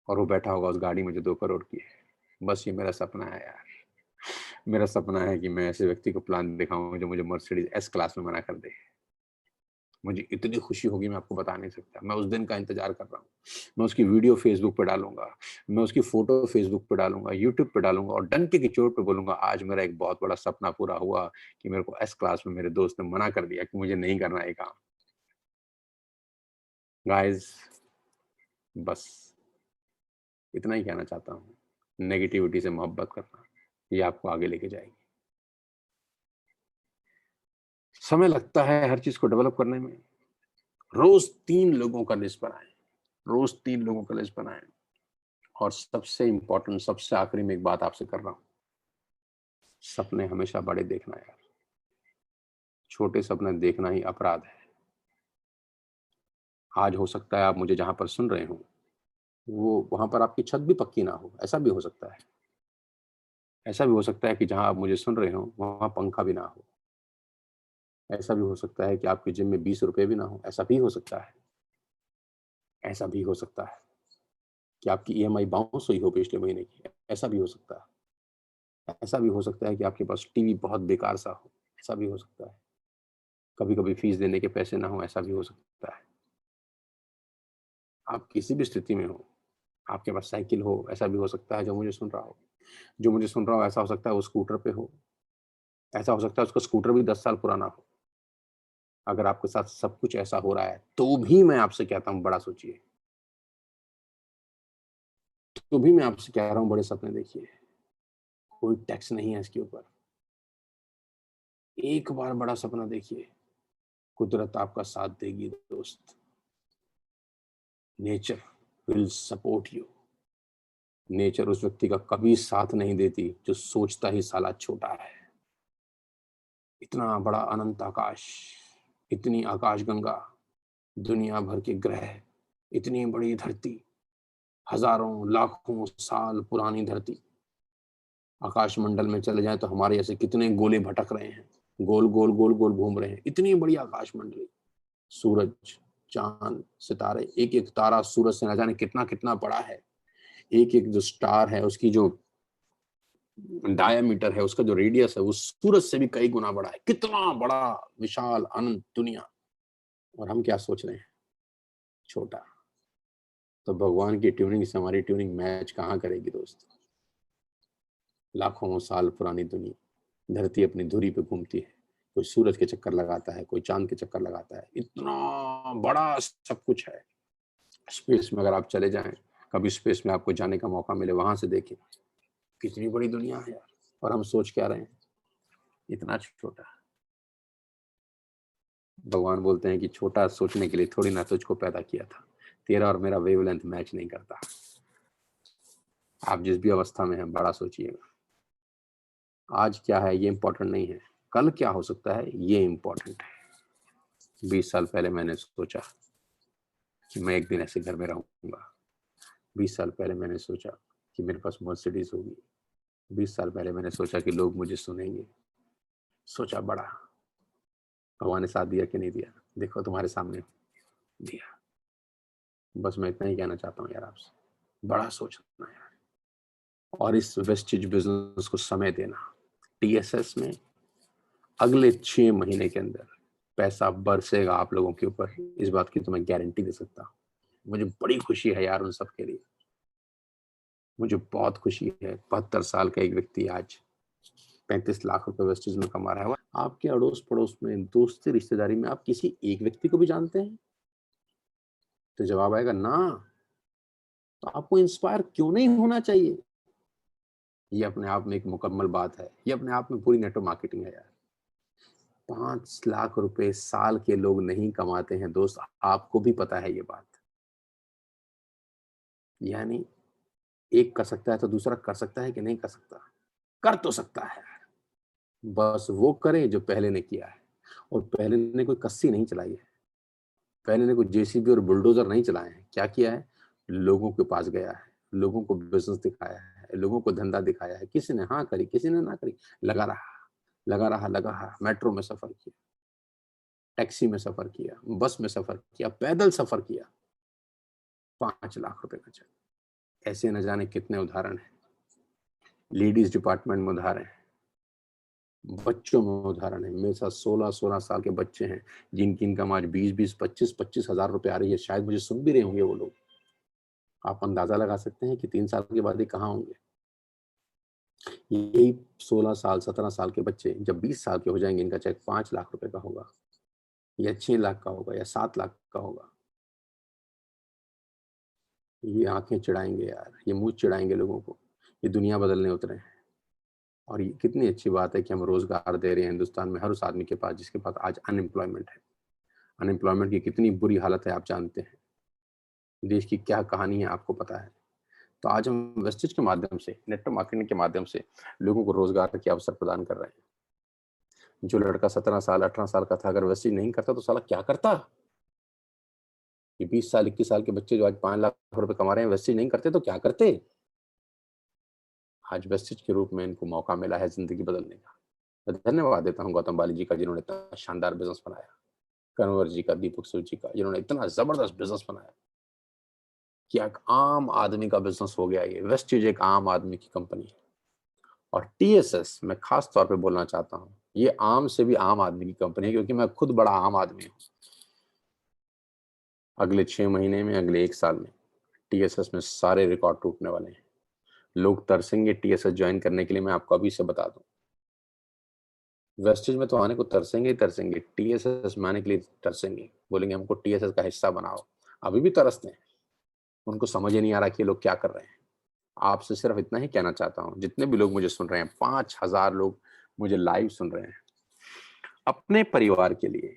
और वो बैठा होगा उस गाड़ी में जो 2 करोड़ की है। बस ये मेरा सपना है यार। मेरा सपना है कि मैं ऐसे व्यक्ति को प्लान दिखाऊँ जो मुझे मर्सिडीज़ एस क्लास में मना कर दे। मुझे इतनी खुशी होगी मैं आपको बता नहीं सकता। मैं उस दिन का इंतज़ार कर रहा हूँ। मैं उसकी वीडियो फ़ेसबुक पे डालूँगा, मैं उसकी फ़ोटो फ़ेसबुक पे डालूँगा, यूट्यूब पे डालूँगा और डंके की चोट पे बोलूँगा आज मेरा एक बहुत बड़ा सपना पूरा हुआ कि मेरे को एस क्लास में मेरे दोस्त ने मना कर दिया कि मुझे नहीं करना ये काम। गाइज़ बस इतना ही कहना चाहता हूँ। नेगेटिविटी से मोहब्बत करना, ये आपको आगे लेके जाएगी। समय लगता है हर चीज़ को डेवलप करने में। रोज़ 3 लोगों का लिस्ट बनाएँ, रोज़ 3 लोगों का लिस्ट बनाएँ और सबसे इम्पोर्टेंट सबसे आखिरी में एक बात आपसे कर रहा हूँ, सपने हमेशा बड़े देखना यार, छोटे सपने देखना ही अपराध है। आज हो सकता है आप मुझे जहाँ पर सुन रहे हों, वो वहाँ पर आपकी छत भी पक्की ना हो, ऐसा भी हो सकता है। ऐसा भी हो सकता है कि जहाँ आप मुझे सुन रहे हों, वहाँ पंखा भी ना हो। ऐसा भी हो सकता है कि आपकी जेब में ₹20 भी ना हो, ऐसा भी हो सकता है। ऐसा भी हो सकता है कि आपकी ईएमआई बाउंस हुई हो पिछले महीने की, ऐसा भी हो सकता है। ऐसा भी हो सकता है कि आपके पास टीवी बहुत बेकार सा हो, ऐसा भी हो सकता है। कभी-कभी फीस देने के पैसे ना हों, ऐसा भी हो सकता है। आप किसी भी स्थिति में हो, आपके पास साइकिल हो, ऐसा भी हो सकता है जो मुझे सुन रहा हो। जो मुझे सुन रहा हो ऐसा हो सकता है वो स्कूटर पे हो, ऐसा हो सकता है उसका स्कूटर भी 10 साल पुराना हो। अगर आपके साथ सब कुछ ऐसा हो रहा है, तो भी मैं आपसे कहता हूँ बड़ा सोचिए। तो भी मैं आपसे कह रहा हूँ बड़े सपने देखिए। कोई टैक्स नहीं है इसके ऊपर। एक बार बड़ा सपना देखिए, कुदरत आपका साथ देगी दोस्त। Nature will support you. Nature उस व्यक्ति का कभी साथ नहीं देती जो सोचता ही साला छोटा है। इतना बड़ा अनंत आकाश, इतनी आकाशगंगा, दुनिया भर के ग्रह, इतनी बड़ी धरती, हजारों लाखों साल पुरानी धरती। आकाश मंडल में चले जाएं तो हमारे ऐसे कितने गोले भटक रहे हैं, गोल गोल गोल गोल घूम रहे हैं। इतनी बड़ी आकाश मंडली, सूरज, चांद, सितारे, एक एक तारा सूरज से न जाने कितना कितना बड़ा है। एक एक जो स्टार है उसकी जो डायामीटर है, उसका जो रेडियस है वो सूरज से भी कई गुना बड़ा है। कितना बड़ा विशाल अनंत दुनिया, और हम क्या सोच रहे हैं, छोटा। तो भगवान की ट्यूनिंग से हमारी ट्यूनिंग मैच कहाँ करेगी दोस्त। लाखों साल पुरानी दुनिया, धरती अपनी धुरी पे घूमती है, कोई सूरज के चक्कर लगाता है, कोई चांद के चक्कर लगाता है। इतना बड़ा सब कुछ है। स्पेस में अगर आप चले जाएं, कभी स्पेस में आपको जाने का मौका मिले, वहां से देखें कितनी बड़ी दुनिया है यार। और हम सोच क्या रहे हैं, इतना छोटा। भगवान बोलते हैं कि छोटा सोचने के लिए थोड़ी ना तुझको पैदा किया था, तेरा और मेरा वेवलेंथ मैच नहीं करता। आप जिस भी अवस्था में हैं, बड़ा सोचिएगा। आज क्या है ये इंपॉर्टेंट नहीं है, कल क्या हो सकता है ये इंपॉर्टेंट है। 20 साल पहले मैंने सोचा कि मैं एक दिन ऐसे घर में रहूंगा। 20 साल पहले मैंने सोचा कि मेरे पास मर्सिडीज होगी। 20 साल पहले मैंने सोचा कि लोग मुझे सुनेंगे। सोचा बड़ा। भगवान ने साथ दिया कि नहीं दिया, देखो तुम्हारे सामने दिया। बस मैं इतना ही कहना चाहता हूँ यार आपसे, बड़ा सोचना यार। और इस वेस्टेज बिजनेस को समय देना। टीएसएस में अगले 6 महीने के अंदर पैसा बरसेगा आप लोगों के ऊपर, इस बात की तो मैं गारंटी दे सकता हूँ। मुझे बड़ी खुशी है यार उन सब के लिए, मुझे बहुत खुशी है। 72 साल का एक व्यक्ति आज 35 लाख रुपए वेस्टेज में कमा रहा है। आपके अड़ोस पड़ोस में, दोस्ती रिश्तेदारी में आप किसी एक व्यक्ति को भी जानते हैं? तो जवाब आएगा ना। तो आपको इंस्पायर क्यों नहीं होना चाहिए? ये अपने आप में एक मुकम्मल बात है, ये अपने आप में पूरी नेटवर्क मार्केटिंग है यार। 5 लाख रुपए साल के लोग नहीं कमाते हैं दोस्त, आपको भी पता है ये बात। यानी एक कर सकता है तो दूसरा कर सकता है कि नहीं कर सकता? कर तो सकता है। बस वो करे जो पहले ने किया है, और पहले ने कोई कस्सी नहीं चलाई है, पहले ने कोई जेसीबी और बुलडोजर नहीं चलाए हैं। क्या किया है? लोगों के पास गया है, लोगों को बिजनेस दिखाया है, लोगों को धंधा दिखाया है। किसी ने हाँ करी, किसी ने ना करी, लगा रहा लगा रहा लगा रहा। मेट्रो में सफर किया, टैक्सी में सफर किया, बस में सफर किया, पैदल सफर किया, 5 लाख रुपए का चेक। ऐसे न जाने कितने उदाहरण हैं। लेडीज डिपार्टमेंट में उदाहरण है, बच्चों में उदाहरण है। मेरे साथ 16-16 साल के बच्चे हैं जिनकी इनकम आज 20-20, 25-25 हजार रुपए आ रही है। शायद मुझे सुन भी रहे होंगे वो लोग। आप अंदाजा लगा सकते हैं कि 3 साल के बाद ये कहाँ होंगे। यही 16 साल, 17 साल के बच्चे जब 20 साल के हो जाएंगे, इनका चेक 5 लाख रुपए का होगा, या 6 लाख का होगा, या 7 लाख का होगा। ये आंखें चिढ़ाएंगे यार, ये मुंह चिढ़ाएंगे लोगों को। ये दुनिया बदलने उतरे हैं। और ये कितनी अच्छी बात है कि हम रोजगार दे रहे हैं हिंदुस्तान में हर उस आदमी के पास जिसके पास आज अनएम्प्लॉयमेंट है। अनएम्प्लॉयमेंट की कितनी बुरी हालत है आप जानते हैं, देश की क्या कहानी है आपको पता है। तो आज हम वेस्टेज के माध्यम से, नेटवर्क मार्केटिंग के माध्यम से लोगों को रोजगार के अवसर प्रदान कर रहे हैं। जो लड़का 17 साल 18 साल का था, अगर वेस्टेज नहीं करता तो साला क्या करता? ये 20 साल 21 साल के बच्चे जो आज 5 लाख रुपए कमा रहे हैं, वेस्टेज नहीं करते तो क्या करते? आज वेस्टेज के रूप में इनको मौका मिला है जिंदगी बदलने का। मैं धन्यवाद देता हूँ गौतम बाली जी का, जिन्होंने इतना शानदार बिजनेस बनाया, कन्वर जी का, दीपक सूद जी का, जिन्होंने इतना जबरदस्त बिजनेस बनाया कि एक आम आदमी का बिजनेस हो गया। ये वेस्टेज एक आम आदमी की कंपनी है। और टीएसएस मैं खास तौर पे बोलना चाहता हूँ, ये आम से भी आम आदमी की कंपनी है, क्योंकि मैं खुद बड़ा आम आदमी हूँ। अगले 6 महीने में, अगले 1 साल में टीएसएस में सारे रिकॉर्ड टूटने वाले हैं। लोग तरसेंगे टीएसएस ज्वाइन करने के लिए। मैं आपको अभी से बता दूं, वेस्टेज में तो आने को तरसेंगे ही तरसेंगे, टीएसएस में आने के लिए तरसेंगे, बोलेंगे हमको टीएसएस का हिस्सा बनाओ। अभी भी तरसते हैं, उनको समझ ही नहीं आ रहा कि ये लोग क्या कर रहे हैं। आपसे सिर्फ इतना ही कहना चाहता हूँ, जितने भी लोग मुझे सुन रहे हैं, 5,000 लोग मुझे लाइव सुन रहे हैं, अपने परिवार के लिए,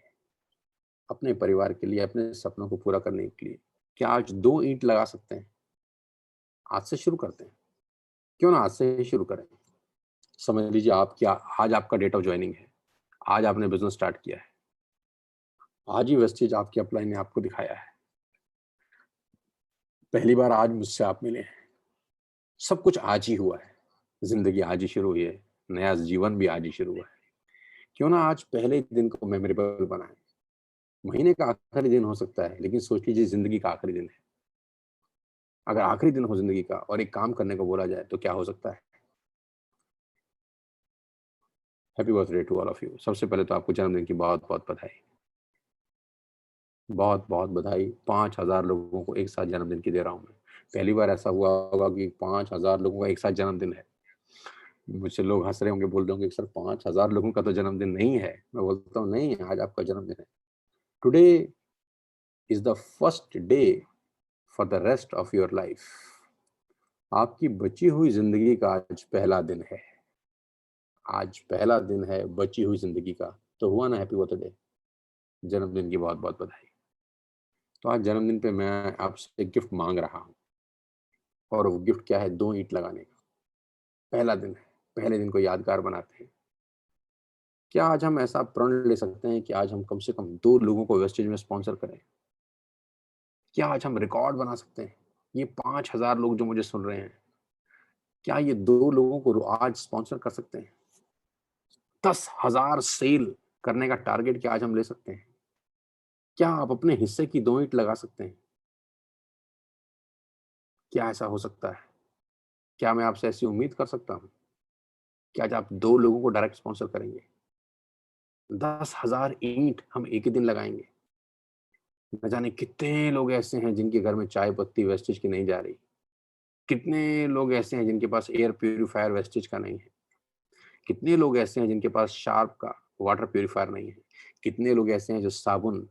अपने परिवार के लिए, अपने सपनों को पूरा करने के लिए क्या आज 2 ईंट लगा सकते हैं? आज से शुरू करते हैं, क्यों ना आज से ही शुरू करें। समझ लीजिए आप क्या, आज आपका डेट ऑफ ज्वाइनिंग है, आज आपने बिजनेस स्टार्ट किया है, आज ही वेस्टेज आपकी अपलाइन ने आपको दिखाया है। पहली बार आज मुझसे आप मिले हैं, सब कुछ आज ही हुआ है, जिंदगी आज ही शुरू हुई है, नया जीवन भी आज ही शुरू हुआ है। क्यों ना आज पहले दिन को मेमोरेबल बनाएं। महीने का आखिरी दिन हो सकता है, लेकिन सोच लीजिए जिंदगी का आखिरी दिन है। अगर आखिरी दिन हो जिंदगी का और एक काम करने को बोला जाए तो क्या हो सकता है? Happy birthday to all of you. सबसे पहले तो आपको जन्मदिन की बहुत बहुत बधाई, बहुत बहुत बधाई। 5,000 लोगों को एक साथ जन्मदिन की दे रहा हूँ मैं। पहली बार ऐसा हुआ होगा कि 5,000 लोगों का एक साथ जन्मदिन है। मुझसे लोग हंस रहे होंगे, बोल रहे होंगे सर 5,000 लोगों का तो जन्मदिन नहीं है। मैं बोलता हूँ नहीं, आज आपका जन्मदिन है। Today is the first day for the rest of your life. आपकी बची हुई जिंदगी का आज पहला दिन है। आज पहला दिन है बची हुई जिंदगी का। तो हुआ ना हैप्पी बर्थडे, जन्मदिन की बहुत बहुत बधाई। तो आज जन्मदिन पे मैं आपसे एक गिफ्ट मांग रहा हूँ, और वो गिफ्ट क्या है? 2 ईंट लगाने का। पहला दिन है, पहले दिन को यादगार बनाते हैं। क्या आज हम ऐसा प्रण ले सकते हैं कि आज हम कम से कम 2 लोगों को वेस्टेज में स्पॉन्सर करें? क्या आज हम रिकॉर्ड बना सकते हैं? ये 5,000 लोग जो मुझे सुन रहे हैं, क्या ये 2 लोगों को आज स्पॉन्सर कर सकते हैं? 10,000 सेल करने का टारगेट क्या आज हम ले सकते हैं? क्या आप अपने हिस्से की 2 ईंट लगा सकते हैं? क्या ऐसा हो सकता है? क्या मैं आपसे ऐसी उम्मीद कर सकता हूँ कि आज आप 2 लोगों को डायरेक्ट स्पॉन्सर करेंगे? 10,000 ईंट हम एक ही दिन लगाएँगे। न जाने कितने लोग ऐसे हैं जिनके घर में चाय पत्ती वेस्टेज की नहीं जा रही। कितने लोग ऐसे हैं जिनके पास एयर प्यूरीफायर वेस्टेज का नहीं है। कितने लोग ऐसे हैं जिनके पास शार्प का वाटर प्यूरीफायर नहीं है। कितने लोग ऐसे हैं जो साबुन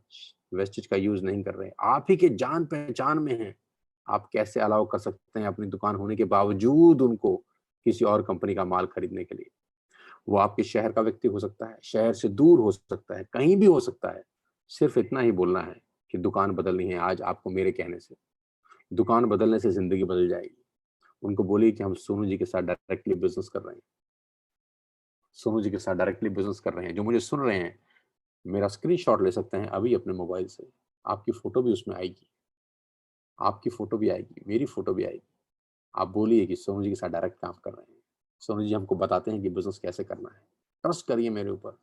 वेस्टेज का यूज़ नहीं कर रहे हैं। आप ही के जान-पहचान में हैं। आप कैसे अलाउ कर सकते हैं अपनी दुकान होने के बावजूद उनको किसी और कंपनी का माल खरीदने के लिए? वो आपके शहर का व्यक्ति हो सकता है, शहर से दूर हो सकता है, कहीं भी हो सकता है। सिर्फ़ इतना ही बोलना है कि दुकान बदलनी है आज आपको मेरे कहने से। दुकान बदलने से ज़िंदगी बदल जाएगी। उनको बोलिए कि हम सोनू जी के साथ डायरेक्टली बिज़नेस कर रहे हैं। सोनू जी के साथ डायरेक्टली बिज़नेस कर रहे हैं। जो मुझे सुन रहे हैं, मेरा स्क्रीनशॉट ले सकते हैं अभी अपने मोबाइल से। आपकी फ़ोटो भी उसमें आएगी। आपकी फ़ोटो भी आएगी, मेरी फ़ोटो भी आएगी। आप बोलिए कि सोनू जी के साथ डायरेक्ट काम कर रहे हैं। सोनू जी हमको बताते हैं कि बिज़नेस कैसे करना है। ट्रस्ट करिए मेरे ऊपर।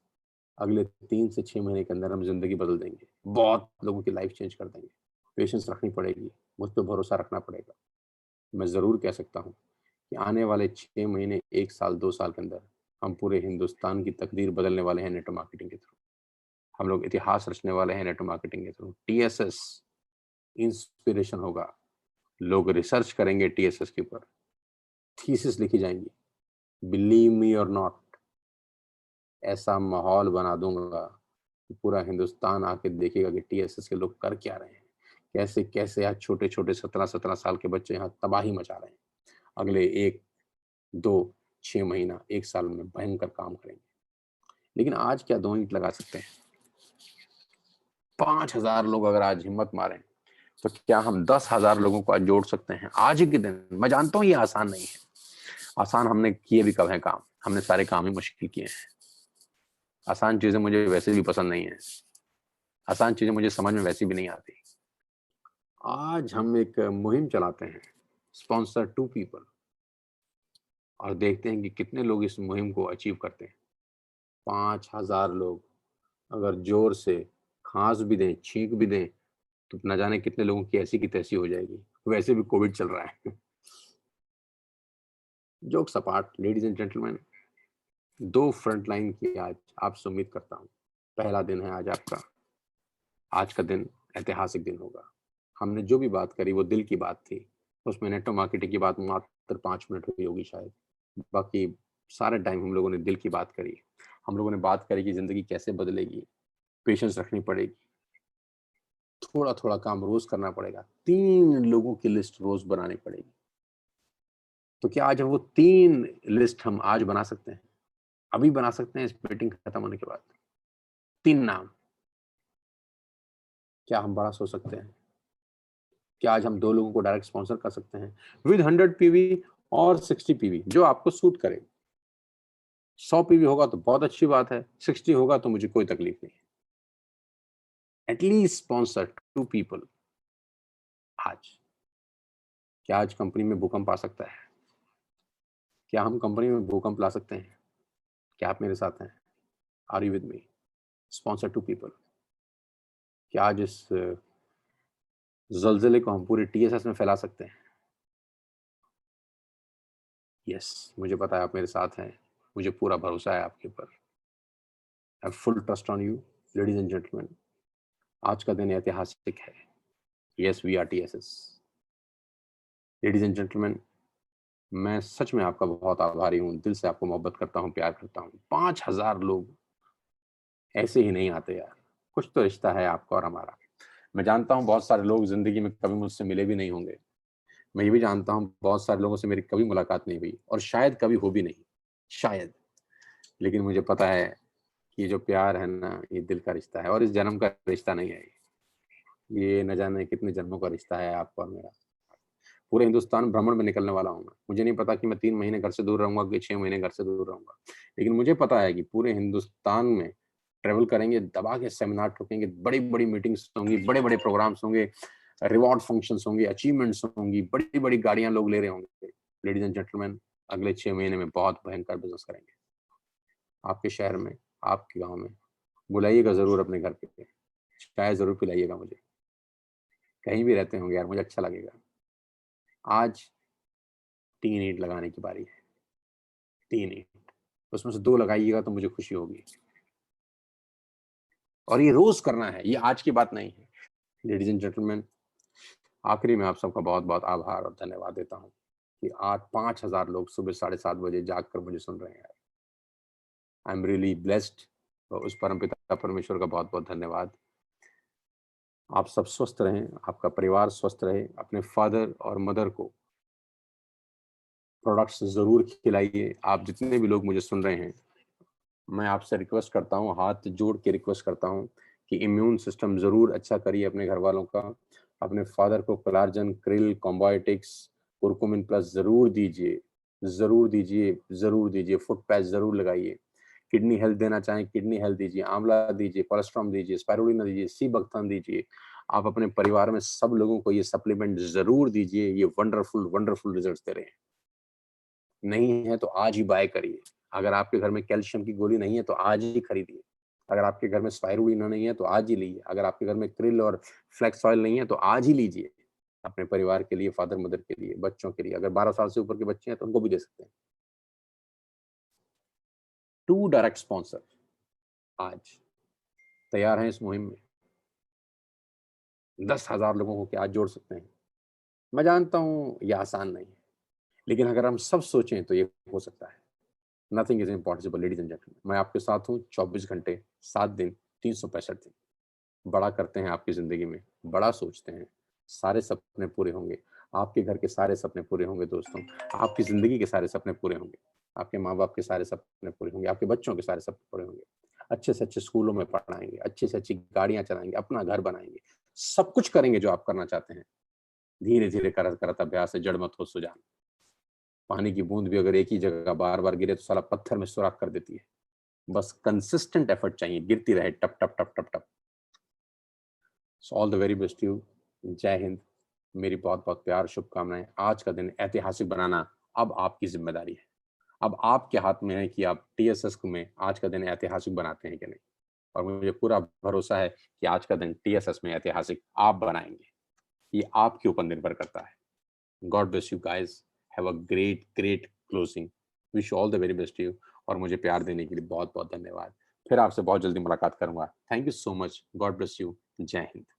अगले 3 से 6 महीने के अंदर हम ज़िंदगी बदल देंगे। बहुत लोगों की लाइफ़ चेंज कर देंगे। पेशेंस रखनी पड़ेगी, मुझ पे भरोसा रखना पड़ेगा। मैं ज़रूर कह सकता हूँ कि आने वाले 6 महीने, 1 साल, 2 साल के अंदर हम पूरे हिंदुस्तान की तकदीर बदलने वाले हैं नेटवर्क मार्केटिंग के थ्रू। हम लोग इतिहास रचने वाले हैं नेटवर्क मार्केटिंग के थ्रू। टीएसएस इंस्पिरेशन होगा। लोग रिसर्च करेंगे टीएसएस के ऊपर, थीसिस लिखी जाएँगी। बिलीव मी और नॉट, ऐसा माहौल बना दूँगा कि पूरा हिंदुस्तान आके देखेगा कि टीएसएस के लोग कर क्या रहे हैं। कैसे-कैसे आज छोटे-छोटे 17-17 साल के बच्चे यहाँ तबाही मचा रहे हैं। अगले 1, 2, 6 महीना, 1 साल में भयंकर काम करेंगे। लेकिन आज क्या 2 ईंट लगा सकते हैं? 5,000 लोग अगर आज हिम्मत मारें, तो क्या हम 10,000 लोगों को आज जोड़ सकते हैं? आज ही के दिन। मैं जानता हूँ ये आसान नहीं है। आसान हमने किए भी कब हैं काम? हमने सारे काम ही मुश्किल किए हैं। आसान चीज़ें मुझे वैसे भी पसंद नहीं है। आसान चीज़ें मुझे समझ में वैसे भी नहीं आती। आज हम एक मुहिम चलाते हैं, स्पॉन्सर 2 पीपल, और देखते हैं कि कितने लोग इस मुहिम को अचीव करते हैं। 5,000 लोग अगर ज़ोर से खाँस भी दें, छींक भी दें, तो ना जाने कितने लोगों की ऐसी की तैसी हो जाएगी। वैसे भी कोविड चल रहा है। Jokes apart, ladies and gentleman, 2 front line की आज आपसे उम्मीद करता हूँ। पहला दिन है आज आपका। आज का दिन ऐतिहासिक दिन होगा। हमने जो भी बात करी वो दिल की बात थी। उसमें नेटवर्क मार्केटिंग की बात मात्र 5 मिनट हुई होगी शायद। बाकी सारे टाइम हम लोगों ने दिल की बात करी। हम लोगों ने बात करी कि ज़िंदगी कैसे बदलेगी, पेशेंस रखनी पड़ेगी, थोड़ा-थोड़ा काम रोज़ करना पड़ेगा, 3 लोगों की लिस्ट रोज़ बनानी पड़ेगी। तो क्या आज वो 3 लिस्ट हम आज बना सकते हैं? अभी बना सकते हैं इस मीटिंग खत्म होने के बाद? 3 नाम, क्या हम बड़ा सोच सकते हैं? क्या आज हम 2 लोगों को डायरेक्ट स्पॉन्सर कर सकते हैं? विद 100 पीवी और 60 पीवी, जो आपको सूट करे। 100 पीवी होगा तो बहुत अच्छी बात है, 60 होगा तो मुझे कोई तकलीफ नहीं है। एट लीस्ट स्पॉन्सर 2 पीपल आज। क्या आज कंपनी में भूकंप आ सकता है? क्या हम कंपनी में भूकंप ला सकते हैं? क्या आप मेरे साथ हैं? Are you with me? Sponsor 2 people. क्या आज इस ज़लज़ले को हम पूरे टीएसएस में फैला सकते हैं? यस, मुझे पता है आप मेरे साथ हैं। मुझे पूरा भरोसा है आपके ऊपर। I have full trust on you, ladies and gentleman. आज का दिन ऐतिहासिक है। Yes, we are TSS. Ladies and gentleman, मैं सच में आपका बहुत आभारी हूँ। दिल से आपको मोहब्बत करता हूँ, प्यार करता हूँ। 5,000 लोग ऐसे ही नहीं आते यार। कुछ तो रिश्ता है आपका और हमारा। मैं जानता हूँ बहुत सारे लोग ज़िंदगी में कभी मुझसे मिले भी नहीं होंगे। मैं ये भी जानता हूँ बहुत सारे लोगों से मेरी कभी मुलाकात नहीं हुई और शायद कभी हो भी नहीं, शायद। लेकिन मुझे पता है कि ये जो प्यार है ना, ये दिल का रिश्ता है और इस जन्म का रिश्ता नहीं है। ये न जाने कितने जन्मों का रिश्ता है आपका और मेरा। पूरे हिंदुस्तान भ्रमण में निकलने वाला हूँ मैं। मुझे नहीं पता कि मैं 3 महीने घर से दूर रहूँगा कि 6 महीने घर से दूर रहूँगा। लेकिन मुझे पता है कि पूरे हिंदुस्तान में ट्रैवल करेंगे, दबा के सेमिनार ठोकेंगे, बड़ी-बड़ी मीटिंग्स होंगी, बड़े-बड़े प्रोग्राम्स होंगे, रिवॉर्ड फंक्शंस होंगे, अचीवमेंट्स होंगी, बड़ी-बड़ी गाड़ियाँ लोग ले रहे होंगे। लेडीज़ एंड जेंटलमैन, अगले 6 महीने में बहुत भयंकर बिज़नेस करेंगे। आपके शहर में, आपके गाँव में। बुलाइएगा ज़रूर अपने घर पे। चाय ज़रूर पिलाइएगा मुझे। कहीं भी रहते होंगे यार, मुझे अच्छा लगेगा। आज 3 ईंट लगाने की बारी है, 3 ईंट, उसमें से 2 लगाइएगा तो मुझे खुशी होगी। और ये रोज करना है, ये आज की बात नहीं है। लेडीज एंड जेंटलमैन, आखिरी में आप सबका बहुत-बहुत आभार और धन्यवाद देता हूँ कि आज 5000 लोग सुबह 7:30 बजे जाग कर मुझे सुन रहे हैं। I am really blessed. तो उस परमपिता परमेश्वर का बहुत-बहुत धन्यवाद। आप सब स्वस्थ रहें, आपका परिवार स्वस्थ रहे, अपने फादर और मदर को प्रोडक्ट्स ज़रूर खिलाइए। आप जितने भी लोग मुझे सुन रहे हैं, मैं आपसे रिक्वेस्ट करता हूँ, हाथ जोड़ के रिक्वेस्ट करता हूँ कि इम्यून सिस्टम ज़रूर अच्छा करिए अपने घर वालों का। अपने फादर को कोलार्जन, क्रिल, कॉम्बायोटिक्स, कुरकुमिन प्लस ज़रूर दीजिए, ज़रूर दीजिए, ज़रूर दीजिए। फुट पैच ज़रूर लगाइए। किडनी हेल्थ देना चाहें, किडनी हेल्थ दीजिए, आंवला दीजिए, कोलेस्ट्रॉल दीजिए, स्पाइरुलिना दीजिए, सी बकथान दीजिए। आप अपने परिवार में सब लोगों को ये सप्लीमेंट ज़रूर दीजिए, ये वंडरफुल, वंडरफुल रिजल्ट्स दे रहे हैं। नहीं है तो आज ही बाय करिए। अगर आपके घर में कैल्शियम की गोली नहीं है तो आज ही खरीदिए। अगर आपके घर में स्पाइरुलिना नहीं है तो आज ही लीजिए। अगर आपके घर में क्रिल और फ्लेक्स ऑयल नहीं है तो आज ही लीजिए। अपने परिवार के लिए, फादर मदर के लिए, बच्चों के लिए। अगर 12 साल से ऊपर के बच्चे हैं तो उनको भी दे सकते हैं। 2 डायरेक्ट स्पॉन्सर आज तैयार हैं इस मुहिम में। 10,000 लोगों को क्या आज जोड़ सकते हैं। मैं जानता हूँ ये आसान नहीं है, लेकिन अगर हम सब सोचें तो ये हो सकता है। Nothing is impossible ladies and gentleman. मैं आपके साथ हूँ 24 घंटे, 7 दिन, 365 दिन। बड़ा करते हैं आपकी ज़िंदगी में, बड़ा सोचते हैं, सारे सपने पूरे होंगे। आपके घर के सारे सपने पूरे होंगे दोस्तों। आपकी ज़िंदगी के सारे सपने पूरे होंगे। आपके माँ-बाप के सारे सपने पूरे होंगे। आपके बच्चों के सारे सपने पूरे होंगे। अच्छे से अच्छे स्कूलों में पढ़ाएँगे, अच्छी से अच्छी गाड़ियाँ चलाएँगे, अपना घर बनाएँगे। सब कुछ करेंगे जो आप करना चाहते हैं। धीरे-धीरे करत-करत अभ्यास है, जड़ मत हो सुजान। पानी की बूंद भी अगर एक ही जगह बार-बार गिरे तो साला पत्थर में सुराख कर देती है। बस कंसिस्टेंट एफर्ट चाहिए, गिरती रहे टप, टप, टप, टप, टप। So all the very best you. जय हिंद। मेरी बहुत-बहुत प्यार, शुभकामनाएँ। आज का दिन ऐतिहासिक बनाना अब आपकी ज़िम्मेदारी है। अब आपके हाथ में है कि आप टीएसएस में आज का दिन ऐतिहासिक बनाते हैं कि नहीं। और मुझे पूरा भरोसा है कि आज का दिन टीएसएस में ऐतिहासिक आप बनाएँगे। ये आपके ऊपर निर्भर करता है। God bless you guys. Have a great great closing. Wish you all the very best you. और मुझे प्यार देने के लिए बहुत बहुत धन्यवाद। फिर आपसे बहुत जल्दी मुलाकात करूंगा। Thank you so much. God bless you. जय हिंद।